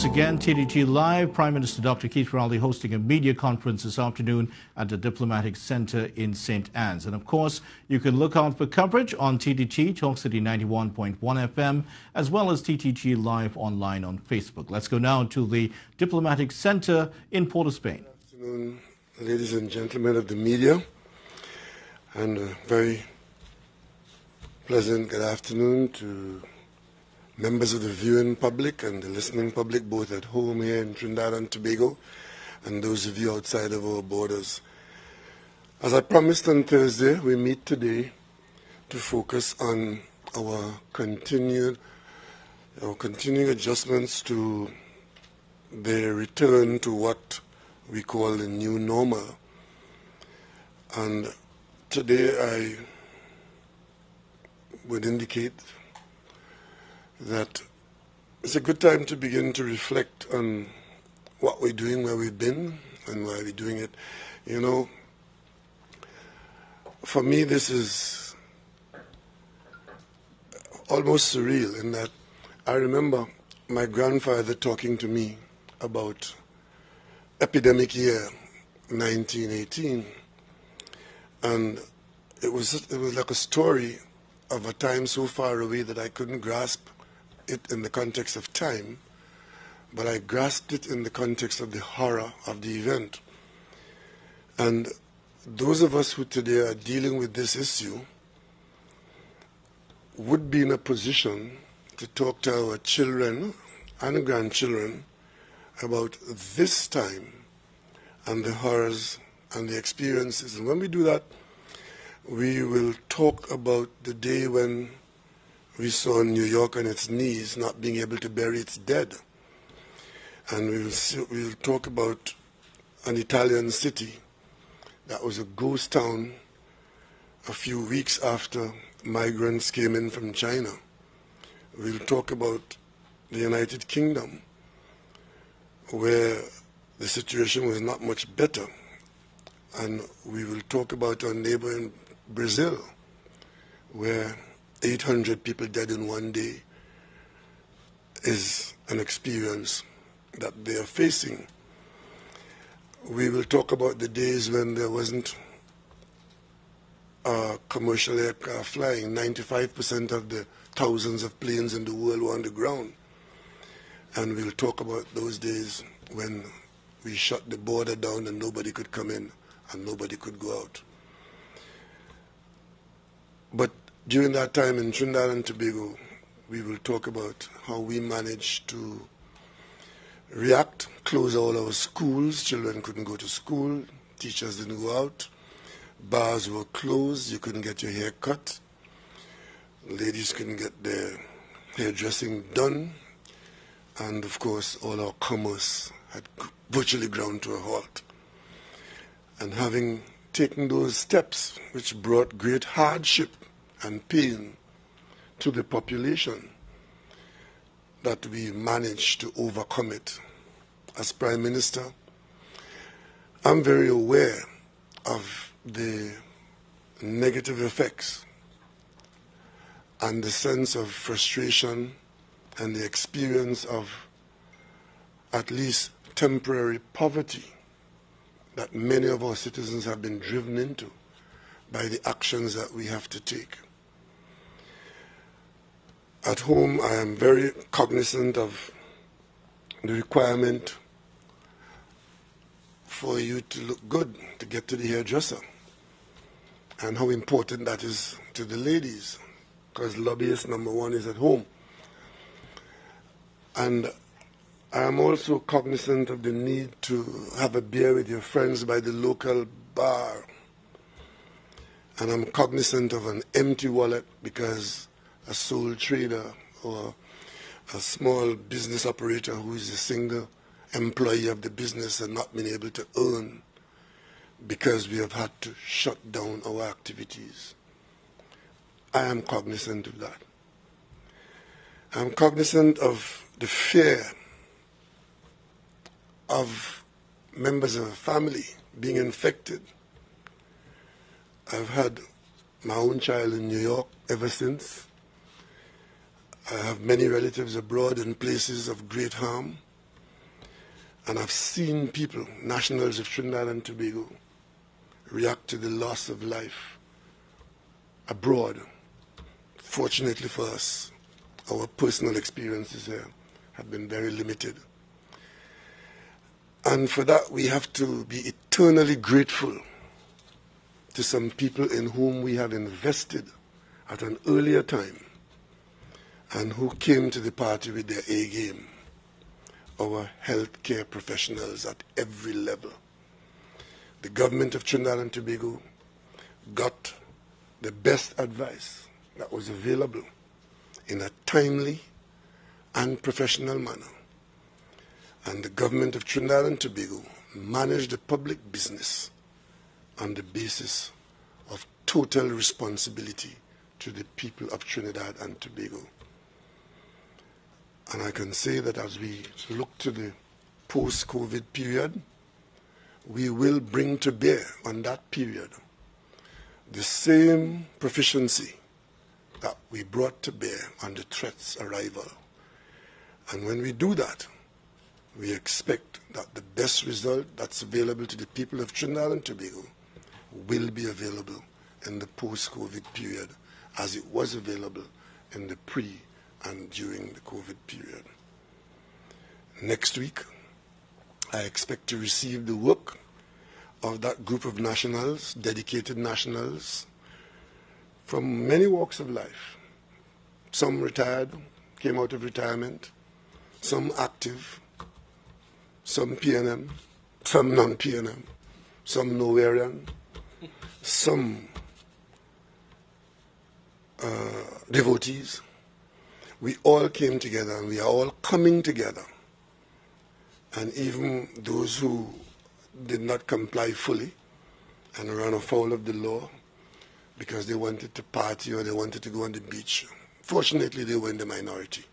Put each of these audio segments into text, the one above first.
once again, TDT Live. Prime Minister Dr. Keith Rowley hosting a media conference this afternoon at the Diplomatic Centre in St. Anne's. And of course, you can look out for coverage on TDT, Talk City 91.1 FM, as well as TTT Live online on Facebook. Let's go now to the Diplomatic Centre in Port of Spain. Good afternoon, ladies and gentlemen of the media, and a very pleasant good afternoon to members of the viewing public and the listening public, both at home here in Trinidad and Tobago, and those of you outside of our borders. As I promised on Thursday, we meet today to focus on our continuing adjustments to the return to what we call the new normal. And today I would indicate that it's a good time to begin to reflect on what we're doing, where we've been, and why we're doing it. You know, for me, this is almost surreal in that I remember my grandfather talking to me about epidemic year 1918, and it was like a story of a time so far away that I couldn't grasp it in the context of time, but I grasped it in the context of the horror of the event. And those of us who today are dealing with this issue would be in a position to talk to our children and grandchildren about this time and the horrors and the experiences. And when we do that, we will talk about the day when we saw New York on its knees, not being able to bury its dead. And we'll talk about an Italian city that was a ghost town a few weeks after migrants came in from China. We'll talk about the United Kingdom, where the situation was not much better. And we will talk about our neighbor in Brazil, where 800 people dead in one day is an experience that they are facing. We will talk about the days when there wasn't commercial aircraft flying. 95% of the thousands of planes in the world were on the ground. And we'll talk about those days when we shut the border down and nobody could come in and nobody could go out. But during that time in Trinidad and Tobago, we will talk about how we managed to react, close all our schools. Children couldn't go to school, teachers didn't go out, bars were closed, you couldn't get your hair cut, ladies couldn't get their hairdressing done, and of course all our commerce had virtually ground to a halt. And having taken those steps, which brought great hardship and pain to the population, that we managed to overcome it. As Prime Minister, I'm very aware of the negative effects and the sense of frustration and the experience of at least temporary poverty that many of our citizens have been driven into by the actions that we have to take. At home, I am very cognizant of the requirement for you to look good to get to the hairdresser, and how important that is to the ladies, because lobbyist number one is at home. And I am also cognizant of the need to have a beer with your friends by the local bar. And I'm cognizant of an empty wallet because a sole trader or a small business operator who is a single employee of the business and not been able to earn because we have had to shut down our activities. I am cognizant of that. I'm cognizant of the fear of members of a family being infected. I've had my own child in New York ever since. I have many relatives abroad in places of great harm. And I've seen people, nationals of Trinidad and Tobago, react to the loss of life abroad. Fortunately for us, our personal experiences here have been very limited. And for that, we have to be eternally grateful to some people in whom we have invested at an earlier time and who came to the party with their A game. Our healthcare professionals at every level. The government of Trinidad and Tobago got the best advice that was available in a timely and professional manner. And the government of Trinidad and Tobago managed the public business on the basis of total responsibility to the people of Trinidad and Tobago. And I can say that as we look to the post-COVID period, we will bring to bear on that period the same proficiency that we brought to bear on the threat's arrival. And when we do that, we expect that the best result that's available to the people of Trinidad and Tobago will be available in the post-COVID period as it was available in the pre- and during the COVID period. Next week, I expect to receive the work of that group of nationals, dedicated nationals, from many walks of life. Some retired, came out of retirement, some active, some PNM, some non-PNM, some Nowherean, some devotees. We all came together and we are all coming together. And even those who did not comply fully and ran afoul of the law because they wanted to party or they wanted to go on the beach, fortunately they were in the minority.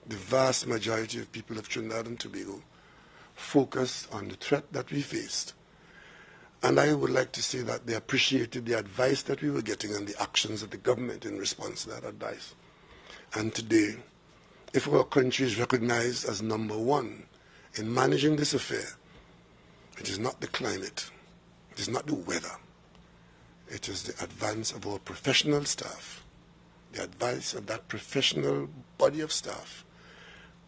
The vast majority of people of Trinidad and Tobago focused on the threat that we faced. And I would like to say that they appreciated the advice that we were getting and the actions of the government in response to that advice. And today, if our country is recognized as number one in managing this affair, it is not the climate, it is not the weather, it is the advance of our professional staff, the advice of that professional body of staff,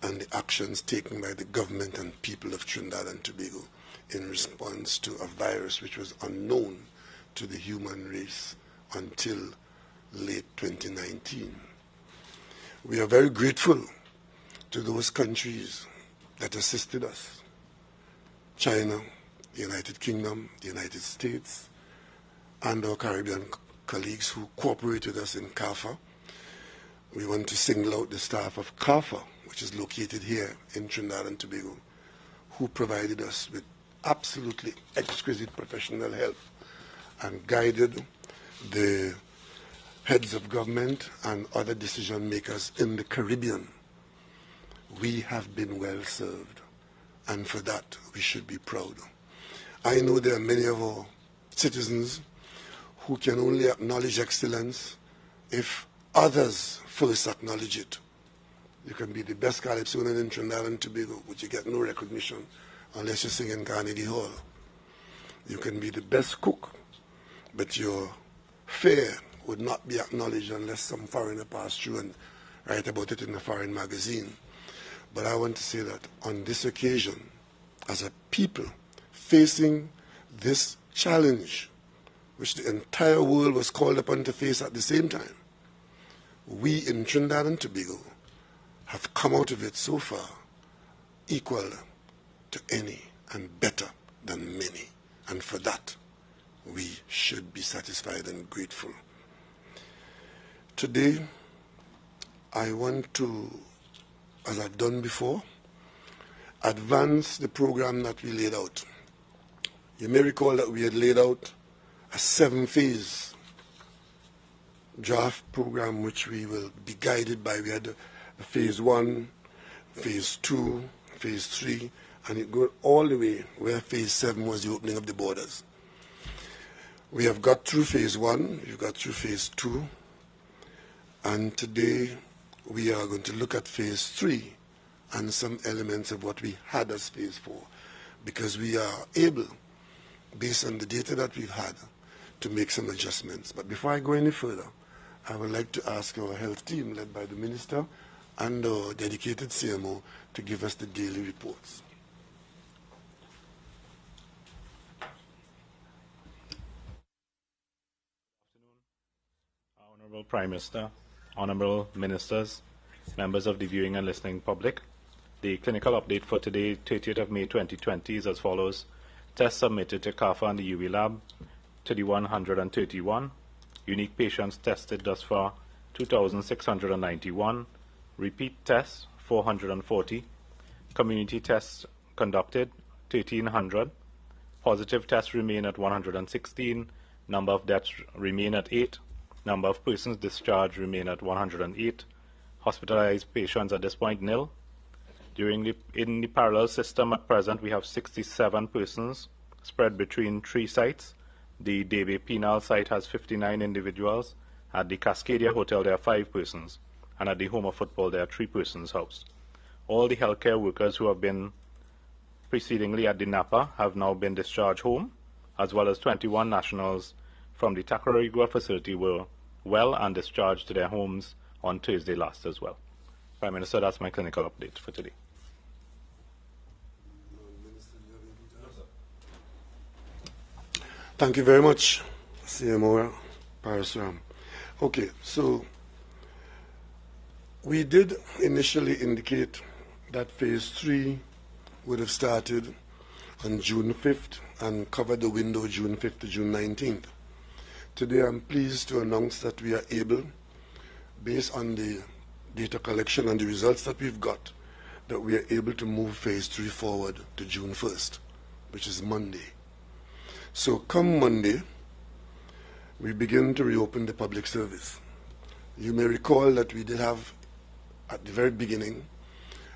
and the actions taken by the government and people of Trinidad and Tobago in response to a virus which was unknown to the human race until late 2019. We are very grateful to those countries that assisted us. China, the United Kingdom, the United States, and our Caribbean colleagues who cooperated with us in CAFA. We want to single out the staff of CAFA, which is located here in Trinidad and Tobago, who provided us with absolutely exquisite professional help and guided the heads of government and other decision makers in the Caribbean. We have been well served, and for that we should be proud. I know there are many of our citizens who can only acknowledge excellence if others first acknowledge it. You can be the best calypsonian in Trinidad and Tobago, but you get no recognition unless you sing in Carnegie Hall. You can be the best cook, but your fare would not be acknowledged unless some foreigner passed through and write about it in a foreign magazine. But I want to say that on this occasion, as a people facing this challenge, which the entire world was called upon to face at the same time, we in Trinidad and Tobago have come out of it so far equal to any and better than many. And for that, we should be satisfied and grateful. Today, I want to, as I've done before, advance the program that we laid out. You may recall that we had laid out a 7-phase draft program which we will be guided by. We had a phase 1, phase 2, phase 3, and it goes all the way where phase 7 was the opening of the borders. We have got through phase 1, we've got through phase 2, and today we are going to look at phase 3 and some elements of what we had as phase 4. because we are able, based on the data that we've had, to make some adjustments. But before I go any further, I would like to ask our health team, led by the Minister and our dedicated CMO, to give us the daily reports. Honorable Prime Minister, Honorable Ministers, members of the viewing and listening public. The clinical update for today, 30th of May 2020, is as follows. Tests submitted to CAFA and the UV lab, 3,131. Unique patients tested thus far, 2,691. Repeat tests, 440. Community tests conducted, 1,300. Positive tests remain at 116. Number of deaths remain at 8. Number of persons discharged remain at 108. Hospitalized patients at this point, nil. In the parallel system at present, we have 67 persons spread between 3 sites. The Debe Penal site has 59 individuals. At the Cascadia Hotel, there are 5 persons. And at the Home of Football, there are 3 persons housed. All the healthcare workers who have been precedingly at the Napa have now been discharged home, as well as 21 nationals from the Tacarigua facility were well and discharged to their homes on Thursday last as well. Prime Minister, that's my clinical update for today. Thank you very much, CMO Parasuram. Okay, so we did initially indicate that phase 3 would have started on June 5th and covered the window June 5th to June 19th. Today I'm pleased to announce that we are able, based on the data collection and the results that we've got, that we are able to move phase 3 forward to June 1st, which is Monday. So come Monday, we begin to reopen the public service. You may recall that we did have, at the very beginning,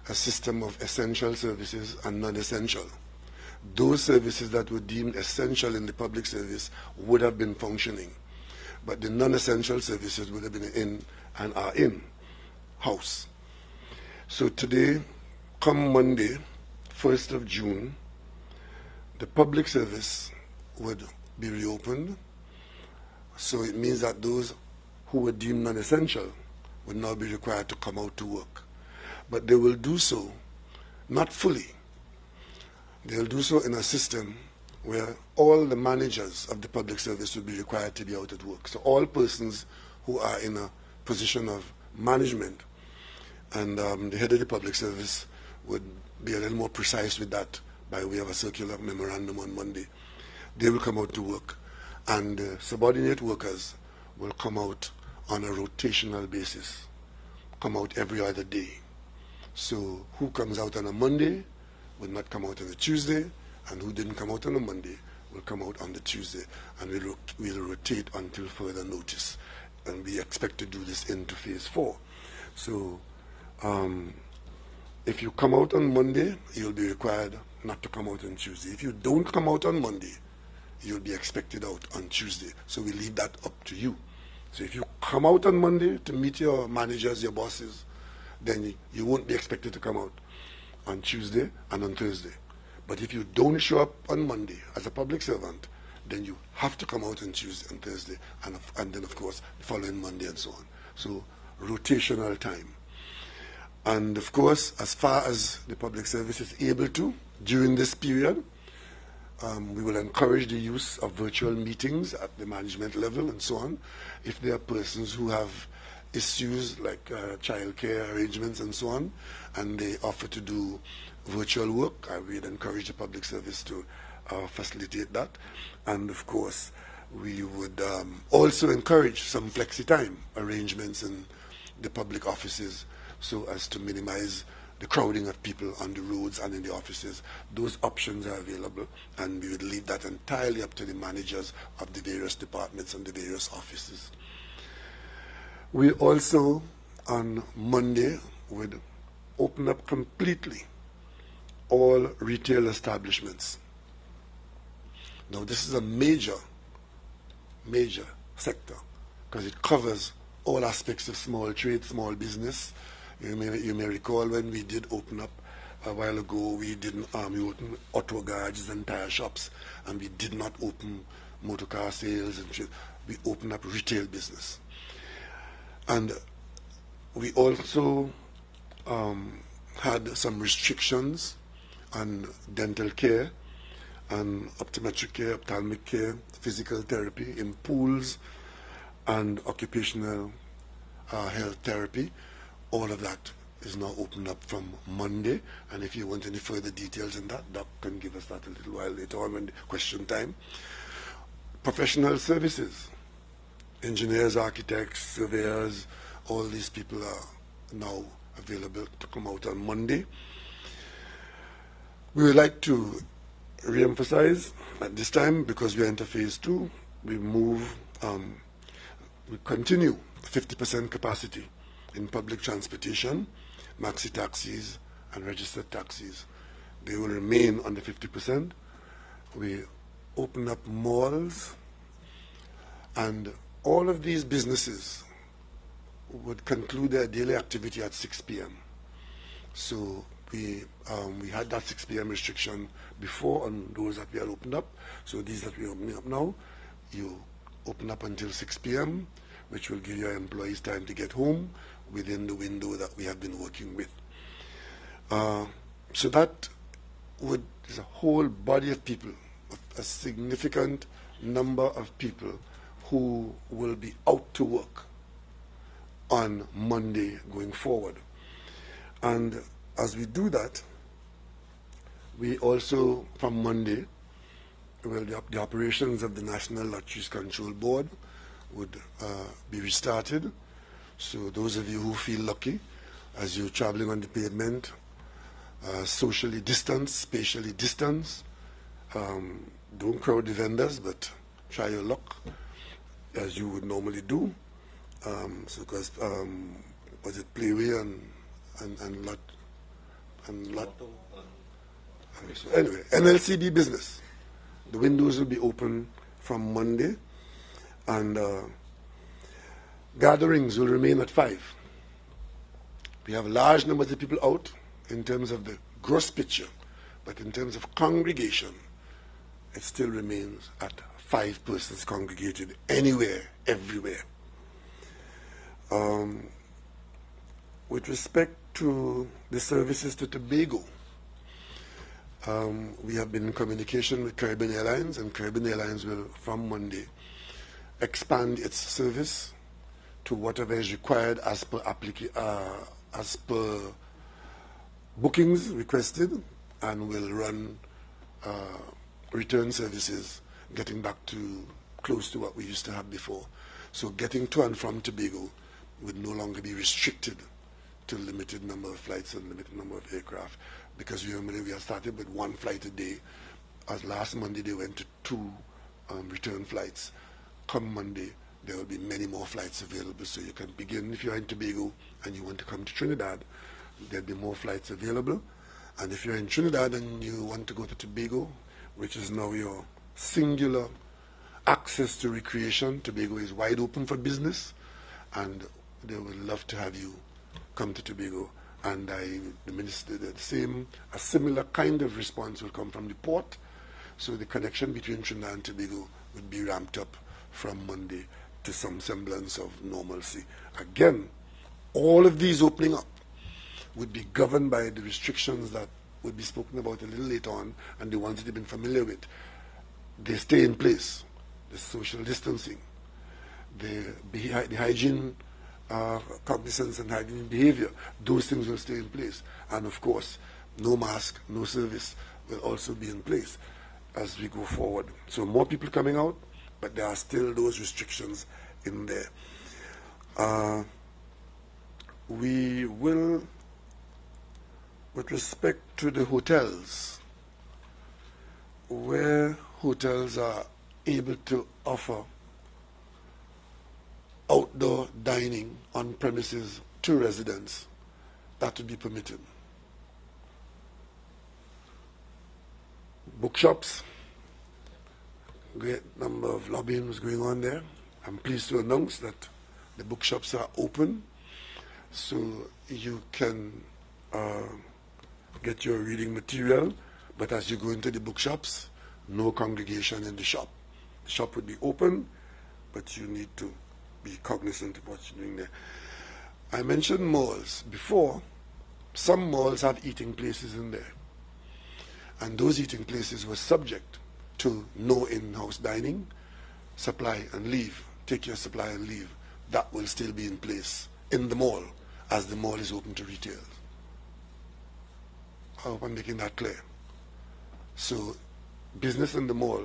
a system of essential services and non-essential. Those services that were deemed essential in the public service would have been functioning, but the non-essential services would have been in and are in house. So today, come Monday, 1st of June, the public service would be reopened. So it means that those who were deemed non-essential would now be required to come out to work. But they will do so not fully. They'll do so in a system where all the managers of the public service will be required to be out at work. So all persons who are in a position of management, and the head of the public service would be a little more precise with that by way of a circular memorandum on Monday. They will come out to work, and subordinate workers will come out on a rotational basis, come out every other day. So who comes out on a Monday will not come out on a Tuesday, and who didn't come out on a Monday will come out on the Tuesday, and we'll rotate until further notice. And we expect to do this into phase 4. So if you come out on Monday, you'll be required not to come out on Tuesday. If you don't come out on Monday, you'll be expected out on Tuesday. So we leave that up to you. So if you come out on Monday to meet your managers, your bosses, then you won't be expected to come out on Tuesday and on Thursday. But if you don't show up on Monday as a public servant, then you have to come out on Tuesday and Thursday, and then, of course, the following Monday and so on. So rotational time. And, of course, as far as the public service is able to, during this period, we will encourage the use of virtual meetings at the management level and so on. If there are persons who have issues like childcare arrangements and so on, and they offer to do virtual work, I would encourage the public service to facilitate that. And of course, we would also encourage some flexi-time arrangements in the public offices so as to minimize the crowding of people on the roads and in the offices. Those options are available, and we would leave that entirely up to the managers of the various departments and the various offices. We also, on Monday, would open up completely all retail establishments. Now, this is a major sector because it covers all aspects of small trade, small business. You may recall when we did open up a while ago, we opened auto garages and tire shops, and we did not open motor car sales, and we opened up retail business. And we also had some restrictions on dental care and optometric care, ophthalmic care, physical therapy in pools, and occupational health therapy. All of that is now opened up from Monday, and if you want any further details in that, Doc can give us that a little while later on when the question time. Professional services, engineers, architects, surveyors, all these people are now available to come out on Monday. We would like to re-emphasize at this time, because we enter phase 2, we continue 50% capacity in public transportation, maxi taxis and registered taxis. They will remain on the 50%. We open up malls, and all of these businesses would conclude their daily activity at 6 p.m. So we had that 6 p.m. restriction before on those that we had opened up. So these that we're opening up now, you open up until 6 p.m., which will give your employees time to get home within the window that we have been working with. So that is a whole body of people, a significant number of people who will be out to work on Monday going forward. And as we do that, we also, from Monday, the operations of the National Lotteries Control Board would be restarted. So those of you who feel lucky, as you're traveling on the pavement, socially distanced, spatially distanced, don't crowd the vendors, but try your luck as you would normally do. So because was it Playway and Lot. So anyway, NLCB business. The windows will be open from Monday, and gatherings will remain at 5. We have large numbers of people out in terms of the gross picture, but in terms of congregation, it still remains at 5 persons congregated anywhere, everywhere. With respect to the services to Tobago, we have been in communication with Caribbean Airlines, and Caribbean Airlines will, from Monday, expand its service to whatever is required as per bookings requested, and will run return services, getting back to close to what we used to have before. So getting to and from Tobago would no longer be restricted to a limited number of flights and limited number of aircraft, because remember we are started with 1 flight a day. As last Monday they went to 2 return flights. Come Monday there will be many more flights available, so you can begin. If you're in Tobago and you want to come to Trinidad, there'll be more flights available. And if you're in Trinidad and you want to go to Tobago, which is now your singular access to recreation, Tobago is wide open for business, and they would love to have you come to Tobago. And the minister, a similar kind of response will come from the port. So the connection between Trinidad and Tobago would be ramped up from Monday to some semblance of normalcy. Again, all of these opening up would be governed by the restrictions that would be spoken about a little later on, and the ones that they've been familiar with. They stay in place. The social distancing, the hygiene cognizance and hygiene behavior, those things will stay in place. And of course, no mask, no service will also be in place as we go forward. So more people coming out, but there are still those restrictions in there. We will, with respect to the hotels, where hotels are able to offer outdoor dining on premises to residents, that would be permitted. Bookshops, great number of lobbying was going on there. I'm pleased to announce that the bookshops are open, so you can get your reading material, but as you go into the bookshops, no congregation in the shop. The shop would be open, but you need to be cognizant of what you're doing there. I mentioned malls. Before, some malls have eating places in there. And those eating places were subject to no in-house dining, supply and leave. Take your supply and leave. That will still be in place in the mall as the mall is open to retail. I hope I'm making that clear. So business in the mall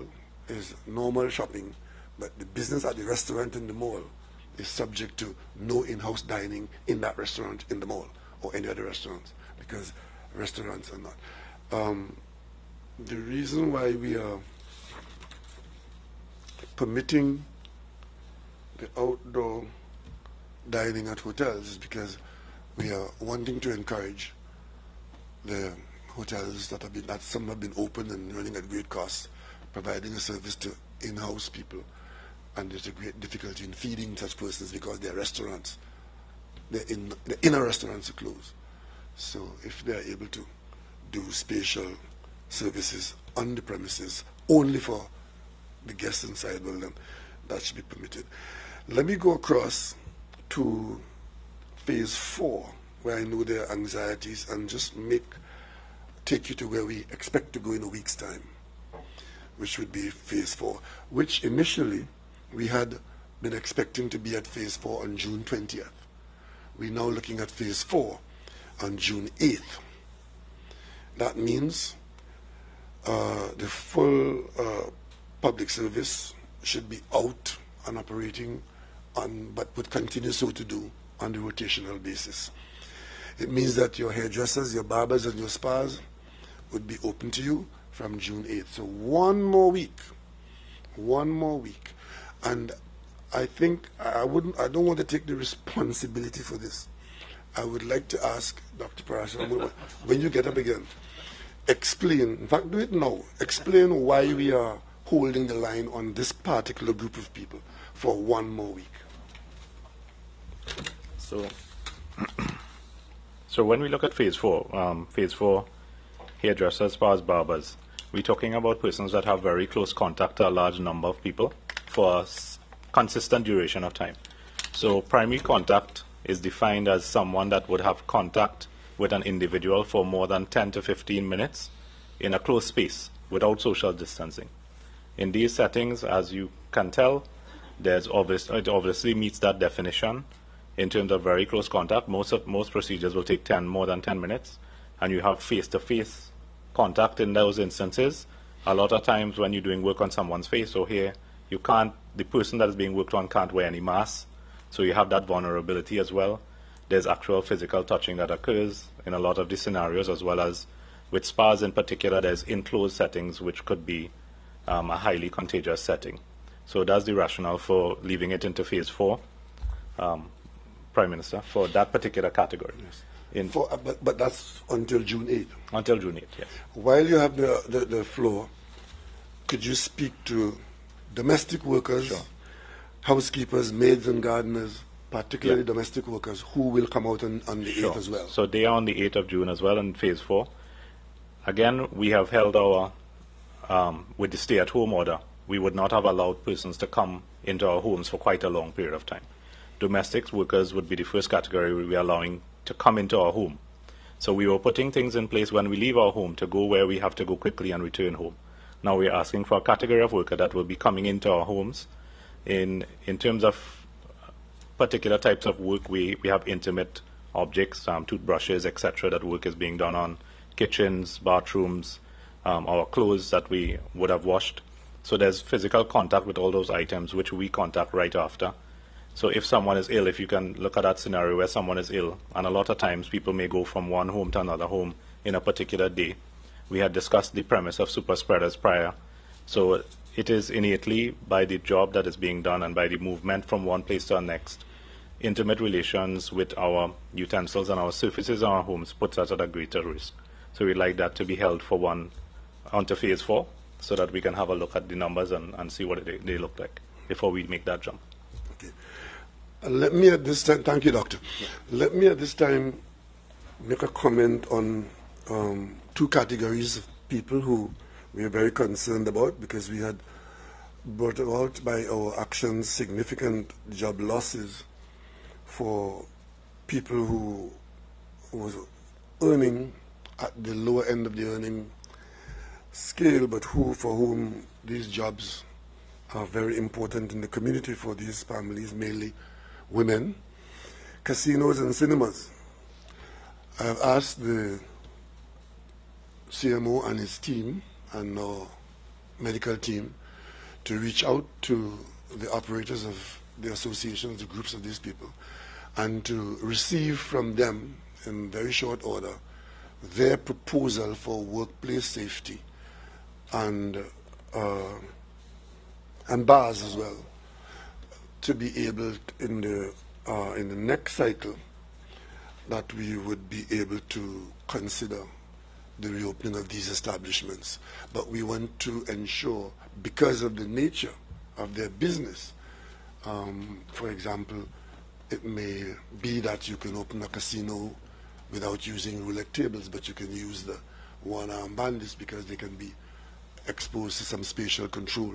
is normal shopping, but the business at the restaurant in the mall is subject to no in-house dining in that restaurant in the mall or any other restaurants, because restaurants are not. The reason why we are permitting the outdoor dining at hotels is because we are wanting to encourage the hotels that some have been open and running at great cost, providing a service to in-house people. And there's a great difficulty in feeding such persons because their restaurants, the inner restaurants are closed. So if they are able to do spatial services on the premises only for the guests inside, well then that should be permitted. Let me go across to phase 4, where I know there are anxieties, and just take you to where we expect to go in a week's time, which would be phase 4, which initially we had been expecting to be at phase 4 on June 20th. We're now looking at phase 4 on June 8th. That means the full public service should be out and operating, but would continue so to do on the rotational basis. It means that your hairdressers, your barbers, and your spas would be open to you from June 8th. So one more week. And I think I don't want to take the responsibility for this. I would like to ask Dr. Parashar, when you get up again, explain, in fact do it now, explain why we are holding the line on this particular group of people for one more week. So when we look at phase 4, hairdressers, spas, barbers, we're talking about persons that have very close contact to a large number of people for a consistent duration of time. So primary contact is defined as someone that would have contact with an individual for more than 10 to 15 minutes in a close space without social distancing. In these settings, as you can tell, it obviously meets that definition in terms of very close contact. Most procedures will take more than 10 minutes, and you have face-to-face contact in those instances. A lot of times when you're doing work on someone's face or hair, the person that is being worked on can't wear any mask, so you have that vulnerability as well. There's actual physical touching that occurs in a lot of these scenarios, as well as with spas in particular, there's enclosed settings which could be a highly contagious setting. So that's the rationale for leaving it into phase 4, Prime Minister, for that particular category. Yes. But that's until June 8th. Until June 8th, yes. While you have the floor, could you speak to domestic workers, sure, housekeepers, maids and gardeners, particularly domestic workers, who will come out on the sure, 8th as well? So they are on the 8th of June as well in phase 4. Again, we have held our, with the stay-at-home order, we would not have allowed persons to come into our homes for quite a long period of time. Domestic workers would be the first category we are allowing to come into our home. So we were putting things in place when we leave our home to go where we have to go quickly and return home. Now we are asking for a category of worker that will be coming into our homes. In terms of particular types of work, we have intimate objects, toothbrushes, etc., that work is being done on, kitchens, bathrooms, our clothes that we would have washed. So there's physical contact with all those items, which we contact right after. So if someone is ill, if you can look at that scenario where someone is ill, and a lot of times people may go from one home to another home in a particular day. We had discussed the premise of super spreaders prior. So it is innately by the job that is being done and by the movement from one place to the next. Intimate relations with our utensils and our surfaces in our homes puts us at a greater risk. So we'd like that to be held for onto phase 4, so that we can have a look at the numbers and see what they look like before we make that jump. Okay. Let me at this time, thank you, Doctor. Yeah. Let me at this time make a comment on two categories of people who we are very concerned about, because we had brought about by our actions significant job losses for people who was earning at the lower end of the earning scale, but for whom these jobs are very important in the community, for these families, mainly women. Casinos and cinemas. I've asked the CMO and his team and our medical team to reach out to the operators of the associations, the groups of these people, and to receive from them in very short order their proposal for workplace safety and bars as well, to be able in the next cycle that we would be able to consider the reopening of these establishments. But we want to ensure, because of the nature of their business, for example, it may be that you can open a casino without using roulette tables, but you can use the one-arm bandits because they can be exposed to some spatial control.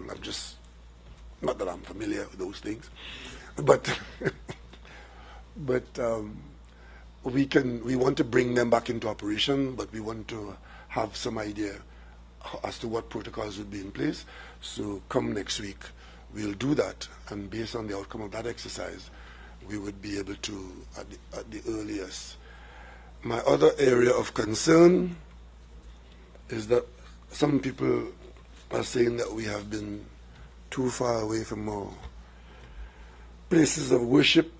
Not that I'm familiar with those things, but we want to bring them back into operation, but we want to have some idea as to what protocols would be in place. So come next week, we'll do that, and based on the outcome of that exercise, we would be able to, at the earliest. My other area of concern is that some people are saying that we have been too far away from our places of worship,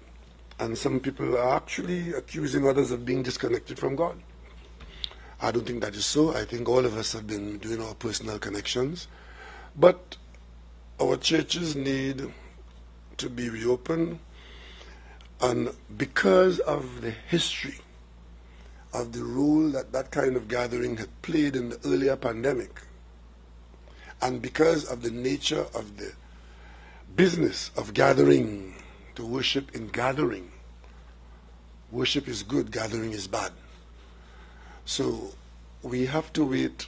and some people are actually accusing others of being disconnected from God. I don't think that is so. I think all of us have been doing our personal connections, but our churches need to be reopened, and because of the history of the role that that kind of gathering had played in the earlier pandemic, and because of the nature of the business of gathering to worship in gathering. Worship is good, gathering is bad. So we have to wait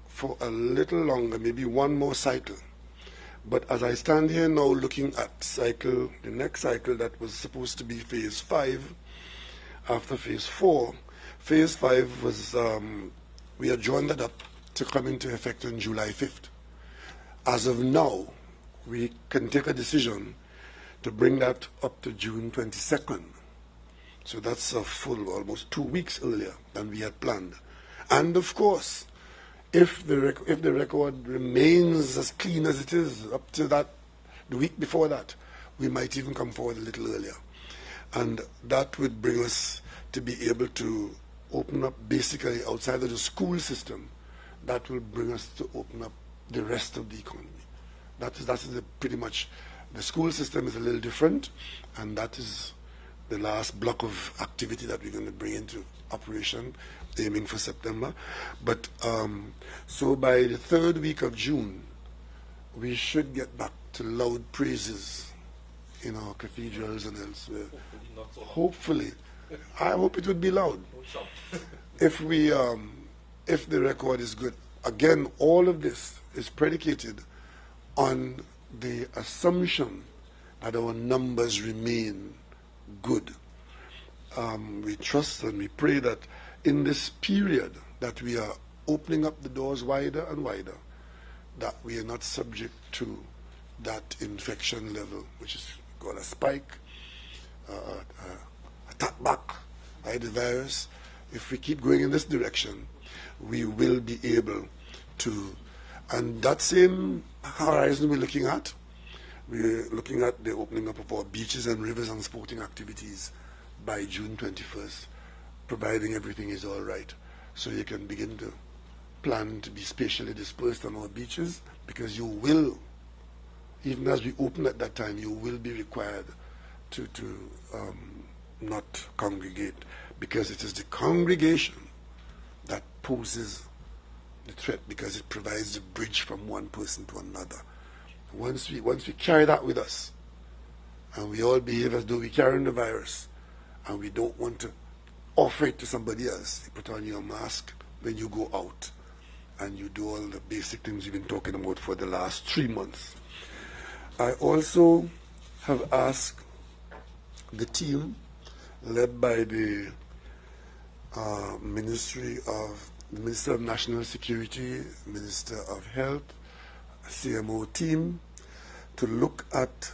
for a little longer, maybe one more cycle. But as I stand here now looking at the next cycle that was supposed to be phase 5, after phase 4, phase 5 was, we adjourned that up to come into effect on July 5th. As of now, we can take a decision to bring that up to June 22nd. So that's a full, almost 2 weeks earlier than we had planned. And of course, if the record remains as clean as it is up to that, the week before that, we might even come forward a little earlier. And that would bring us to be able to open up basically outside of the school system. That will bring us to open up the rest of the economy. That is pretty much, the school system is a little different, and that is the last block of activity that we're going to bring into operation, aiming for September. But so by the 3rd week of June, we should get back to loud praises in our cathedrals and elsewhere. Hopefully. I hope it would be loud. If the record is good. Again, all of this is predicated on the assumption that our numbers remain good. We trust and we pray that in this period that we are opening up the doors wider and wider, that we are not subject to that infection level, which is called a spike, attack back by the virus. If we keep going in this direction, we will be able to, and that same horizon we're looking at the opening up of our beaches and rivers and sporting activities by June 21st, providing everything is all right. So you can begin to plan to be spatially dispersed on our beaches, because you will, even as we open at that time, you will be required to not congregate, because it is the congregation that poses the threat, because it provides the bridge from one person to another. Once we carry that with us, and we all behave as though we're carrying the virus, and we don't want to offer it to somebody else, you put on your mask, when you go out and you do all the basic things you've been talking about for the last 3 months. I also have asked the team led by the Minister of National Security, Minister of Health, CMO team, to look at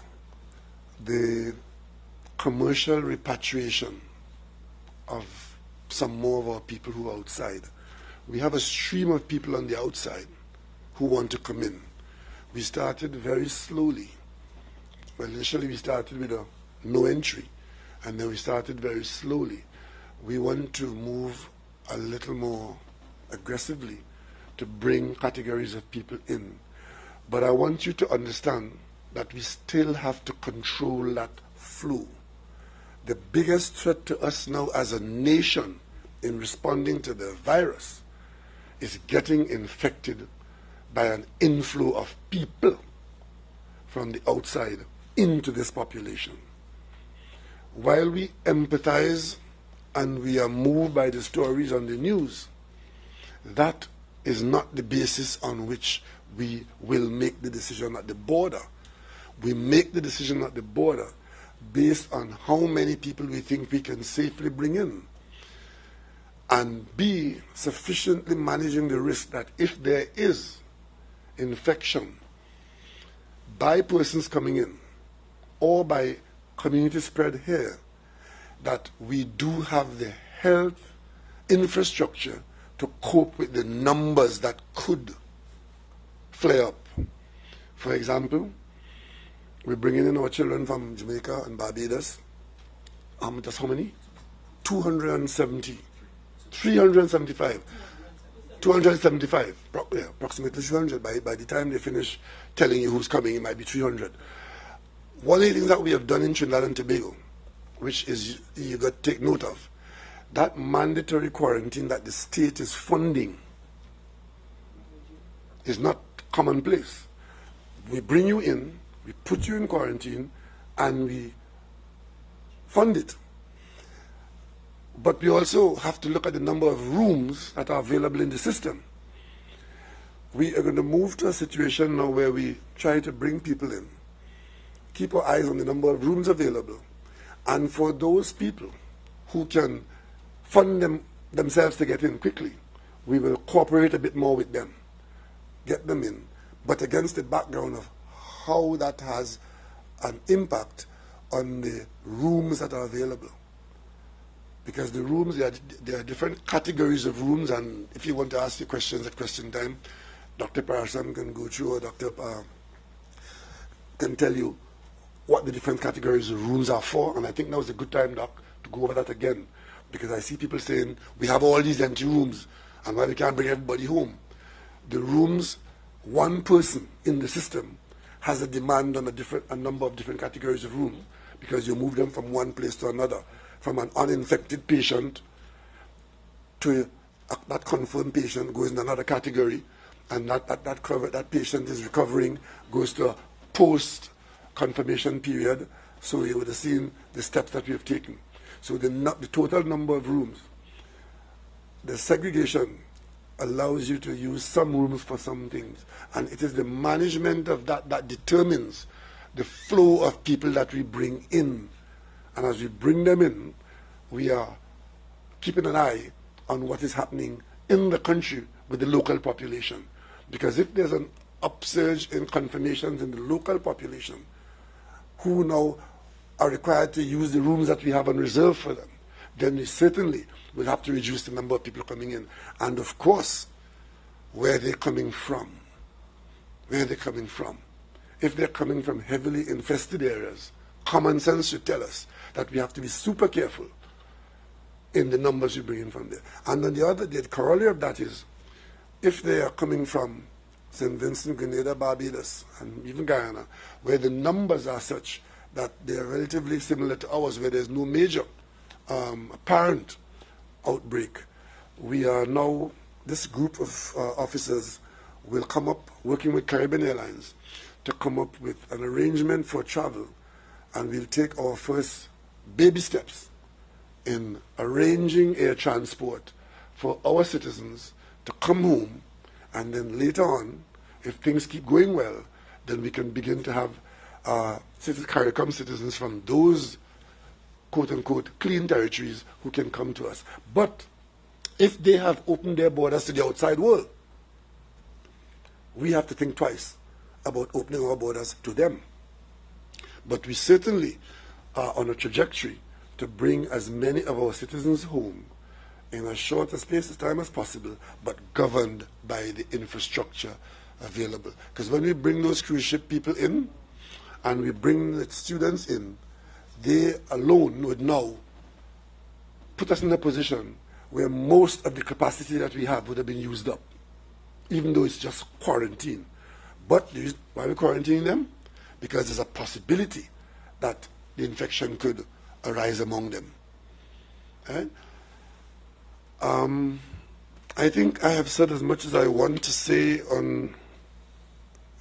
the commercial repatriation of some more of our people who are outside. We have a stream of people on the outside who want to come in. We started very slowly. Well, initially we started with a no entry, and then we started very slowly. We want to move a little more aggressively to bring categories of people in. But I want you to understand that we still have to control that flow. The biggest threat to us now as a nation in responding to the virus is getting infected by an inflow of people from the outside into this population. While we empathize and we are moved by the stories on the news, that is not the basis on which we will make the decision at the border. We make the decision at the border based on how many people we think we can safely bring in, and be sufficiently managing the risk that if there is infection by persons coming in or by community spread here, that we do have the health infrastructure to cope with the numbers that could flare up. For example, we're bringing in our children from Jamaica and Barbados. Just how many? 270. 375. 275. Approximately 300. By the time they finish telling you who's coming, it might be 300. One of the things that we have done in Trinidad and Tobago, which is you got to take note of, that mandatory quarantine that the state is funding is not commonplace. We bring you in, we put you in quarantine, and we fund it. But we also have to look at the number of rooms that are available in the system. We are going to move to a situation now where we try to bring people in, keep our eyes on the number of rooms available, and for those people who can fund themselves to get in quickly, we will cooperate a bit more with them, get them in, but against the background of how that has an impact on the rooms that are available. Because the rooms, there are different categories of rooms, and if you want to ask your questions at question time, Dr. Parasam can go through, or Dr. can tell you what the different categories of rooms are for, and I think now is a good time, Doc, to go over that again, because I see people saying, we have all these empty rooms, and why we can't bring everybody home. The rooms, one person in the system has a demand on a number of different categories of rooms, because you move them from one place to another, from an uninfected patient to that confirmed patient goes in another category, and that patient is recovering, goes to a post-confirmation period. So you would have seen the steps that we have taken. So the total number of rooms, the segregation allows you to use some rooms for some things, and it is the management of that determines the flow of people that we bring in. And as we bring them in, we are keeping an eye on what is happening in the country with the local population. Because if there's an upsurge in confirmations in the local population, who now are required to use the rooms that we have on reserve for them, then we certainly will have to reduce the number of people coming in. And of course, where are they coming from? Where are they coming from? If they're coming from heavily infested areas, common sense should tell us that we have to be super careful in the numbers we bring in from there. And on the corollary of that is, if they are coming from St. Vincent, Grenada, Barbados, and even Guyana, where the numbers are such that they are relatively similar to ours, where there's no major apparent outbreak, we are now, this group of officers will come up, working with Caribbean Airlines, to come up with an arrangement for travel, and we'll take our first baby steps in arranging air transport for our citizens to come home, and then later on, if things keep going well, then we can begin to have CARICOM citizens from those quote-unquote clean territories who can come to us. But if they have opened their borders to the outside world, we have to think twice about opening our borders to them. But we certainly are on a trajectory to bring as many of our citizens home in as short a space of time as possible, but governed by the infrastructure available. Because when we bring those cruise ship people in, and we bring the students in, they alone would now put us in a position where most of the capacity that we have would have been used up, even though it's just quarantine. But why are we quarantining them? Because there's a possibility that the infection could arise among them. Right? I think I have said as much as I want to say on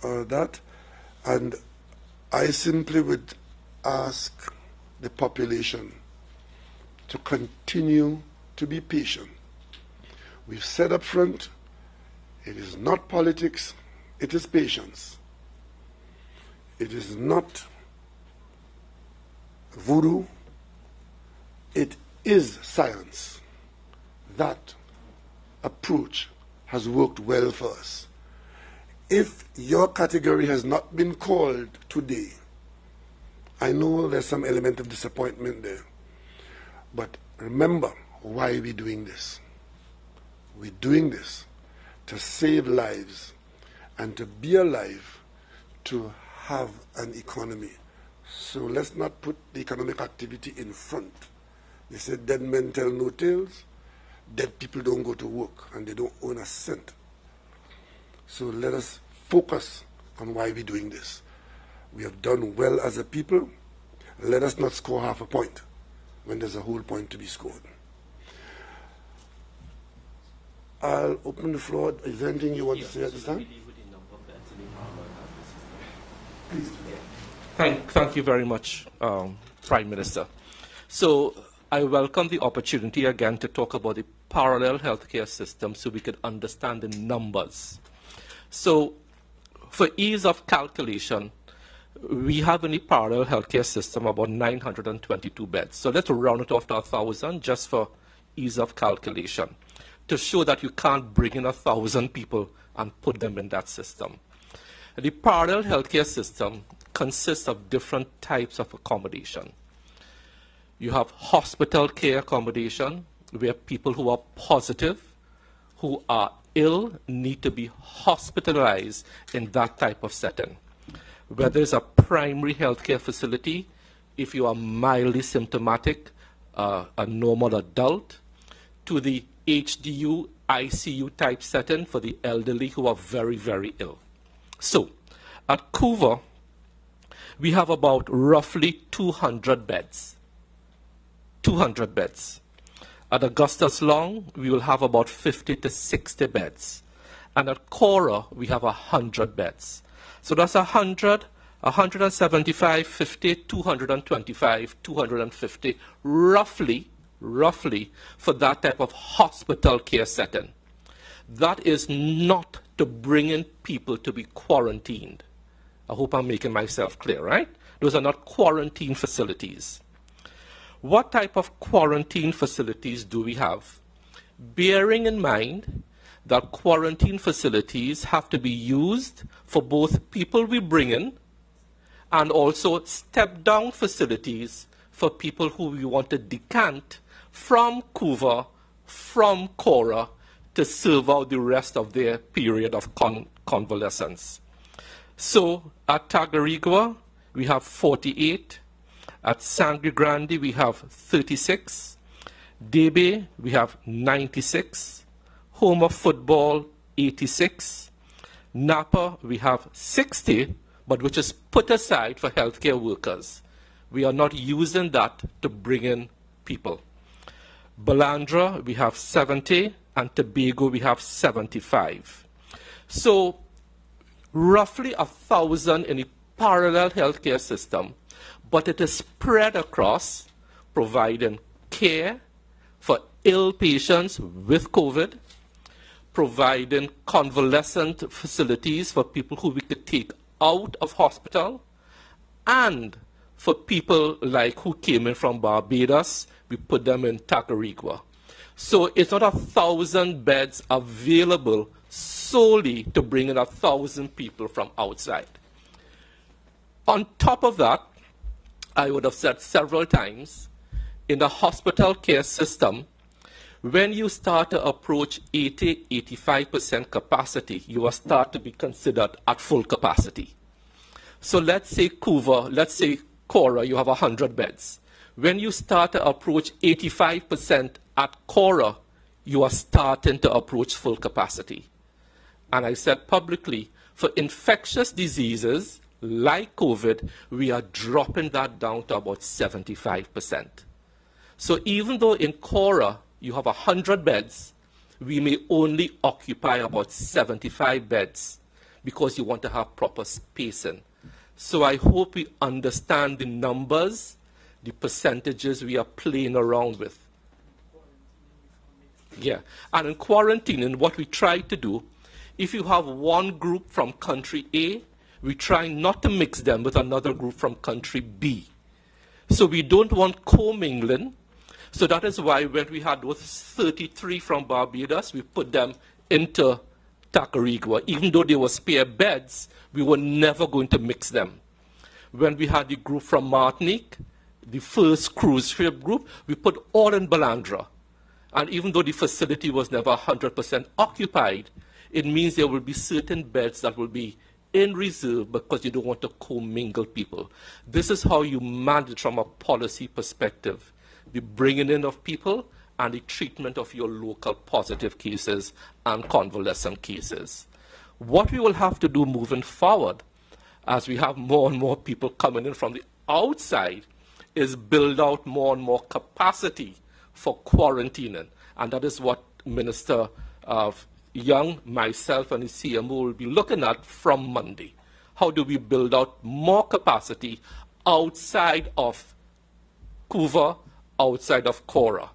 that, and I simply would ask the population to continue to be patient. We've said up front, it is not politics, it is patience. It is not voodoo, it is science. That approach has worked well for us. If your category has not been called today, I know there's some element of disappointment there, but remember why we're doing this. We're doing this to save lives and to be alive, to have an economy. So let's not put the economic activity in front. They say dead men tell no tales. Dead people don't go to work and they don't own a cent. So let us focus on why we're doing this. We have done well as a people. Let us not score half a point when there's a whole point to be scored. I'll open the floor. Is there anything you want to say at this time? Please. Thank you very much, Prime Minister. So I welcome the opportunity again to talk about the parallel healthcare system so we could understand the numbers. So for ease of calculation, we have in the parallel healthcare system about 922 beds. So let's round it off to 1,000 just for ease of calculation to show that you can't bring in 1,000 people and put them in that system. The parallel healthcare system consists of different types of accommodation. You have hospital care accommodation, where people who are positive, who are ill, need to be hospitalized in that type of setting. Whether it's a primary healthcare facility, if you are mildly symptomatic, a normal adult, to the HDU, ICU type setting for the elderly who are very, very ill. So, at Couva, we have about roughly 200 beds. 200 beds. At Augustus Long, we will have about 50 to 60 beds. And at Cora, we have 100 beds. So that's 100, 175, 50, 225, 250, roughly for that type of hospital care setting. That is not to bring in people to be quarantined. I hope I'm making myself clear, right? Those are not quarantine facilities. What type of quarantine facilities do we have? Bearing in mind that quarantine facilities have to be used for both people we bring in and also step-down facilities for people who we want to decant from Couva, from Cora, to serve out the rest of their period of convalescence. So at Tagarigua, we have 48. At Sangre Grande, we have 36. Debe, we have 96. Home of Football, 86. Napa, we have 60, but which is put aside for healthcare workers. We are not using that to bring in people. Balandra, we have 70, and Tobago, we have 75. So roughly 1,000 in the parallel healthcare system, but it is spread across providing care for ill patients with COVID, providing convalescent facilities for people who we could take out of hospital, and for people like who came in from Barbados, we put them in Tacarigua. So it's not 1,000 beds available solely to bring in 1,000 people from outside. On top of that, I would have said several times, in the hospital care system, when you start to approach 80–85% capacity, you will start to be considered at full capacity. So let's say Cora, you have 100 beds. When you start to approach 85% at Cora, you are starting to approach full capacity. And I said publicly, for infectious diseases like COVID, we are dropping that down to about 75%. So even though in Cora you have 100 beds, we may only occupy about 75 beds because you want to have proper spacing. So I hope we understand the numbers, the percentages we are playing around with. Yeah, and in quarantining, what we try to do, if you have one group from country A, we try not to mix them with another group from country B. So we don't want commingling. So that is why when we had those 33 from Barbados, we put them into Tacarigua. Even though there were spare beds, we were never going to mix them. When we had the group from Martinique, the first cruise ship group, we put all in Balandra. And even though the facility was never 100% occupied, it means there will be certain beds that will be in reserve because you don't want to commingle people. This is how you manage from a policy perspective, the bringing in of people and the treatment of your local positive cases and convalescent cases. What we will have to do moving forward, as we have more and more people coming in from the outside, is build out more and more capacity for quarantining. And that is what Minister Young, myself, and the CMO will be looking at from Monday. How do we build out more capacity outside of Couva, outside of Cora?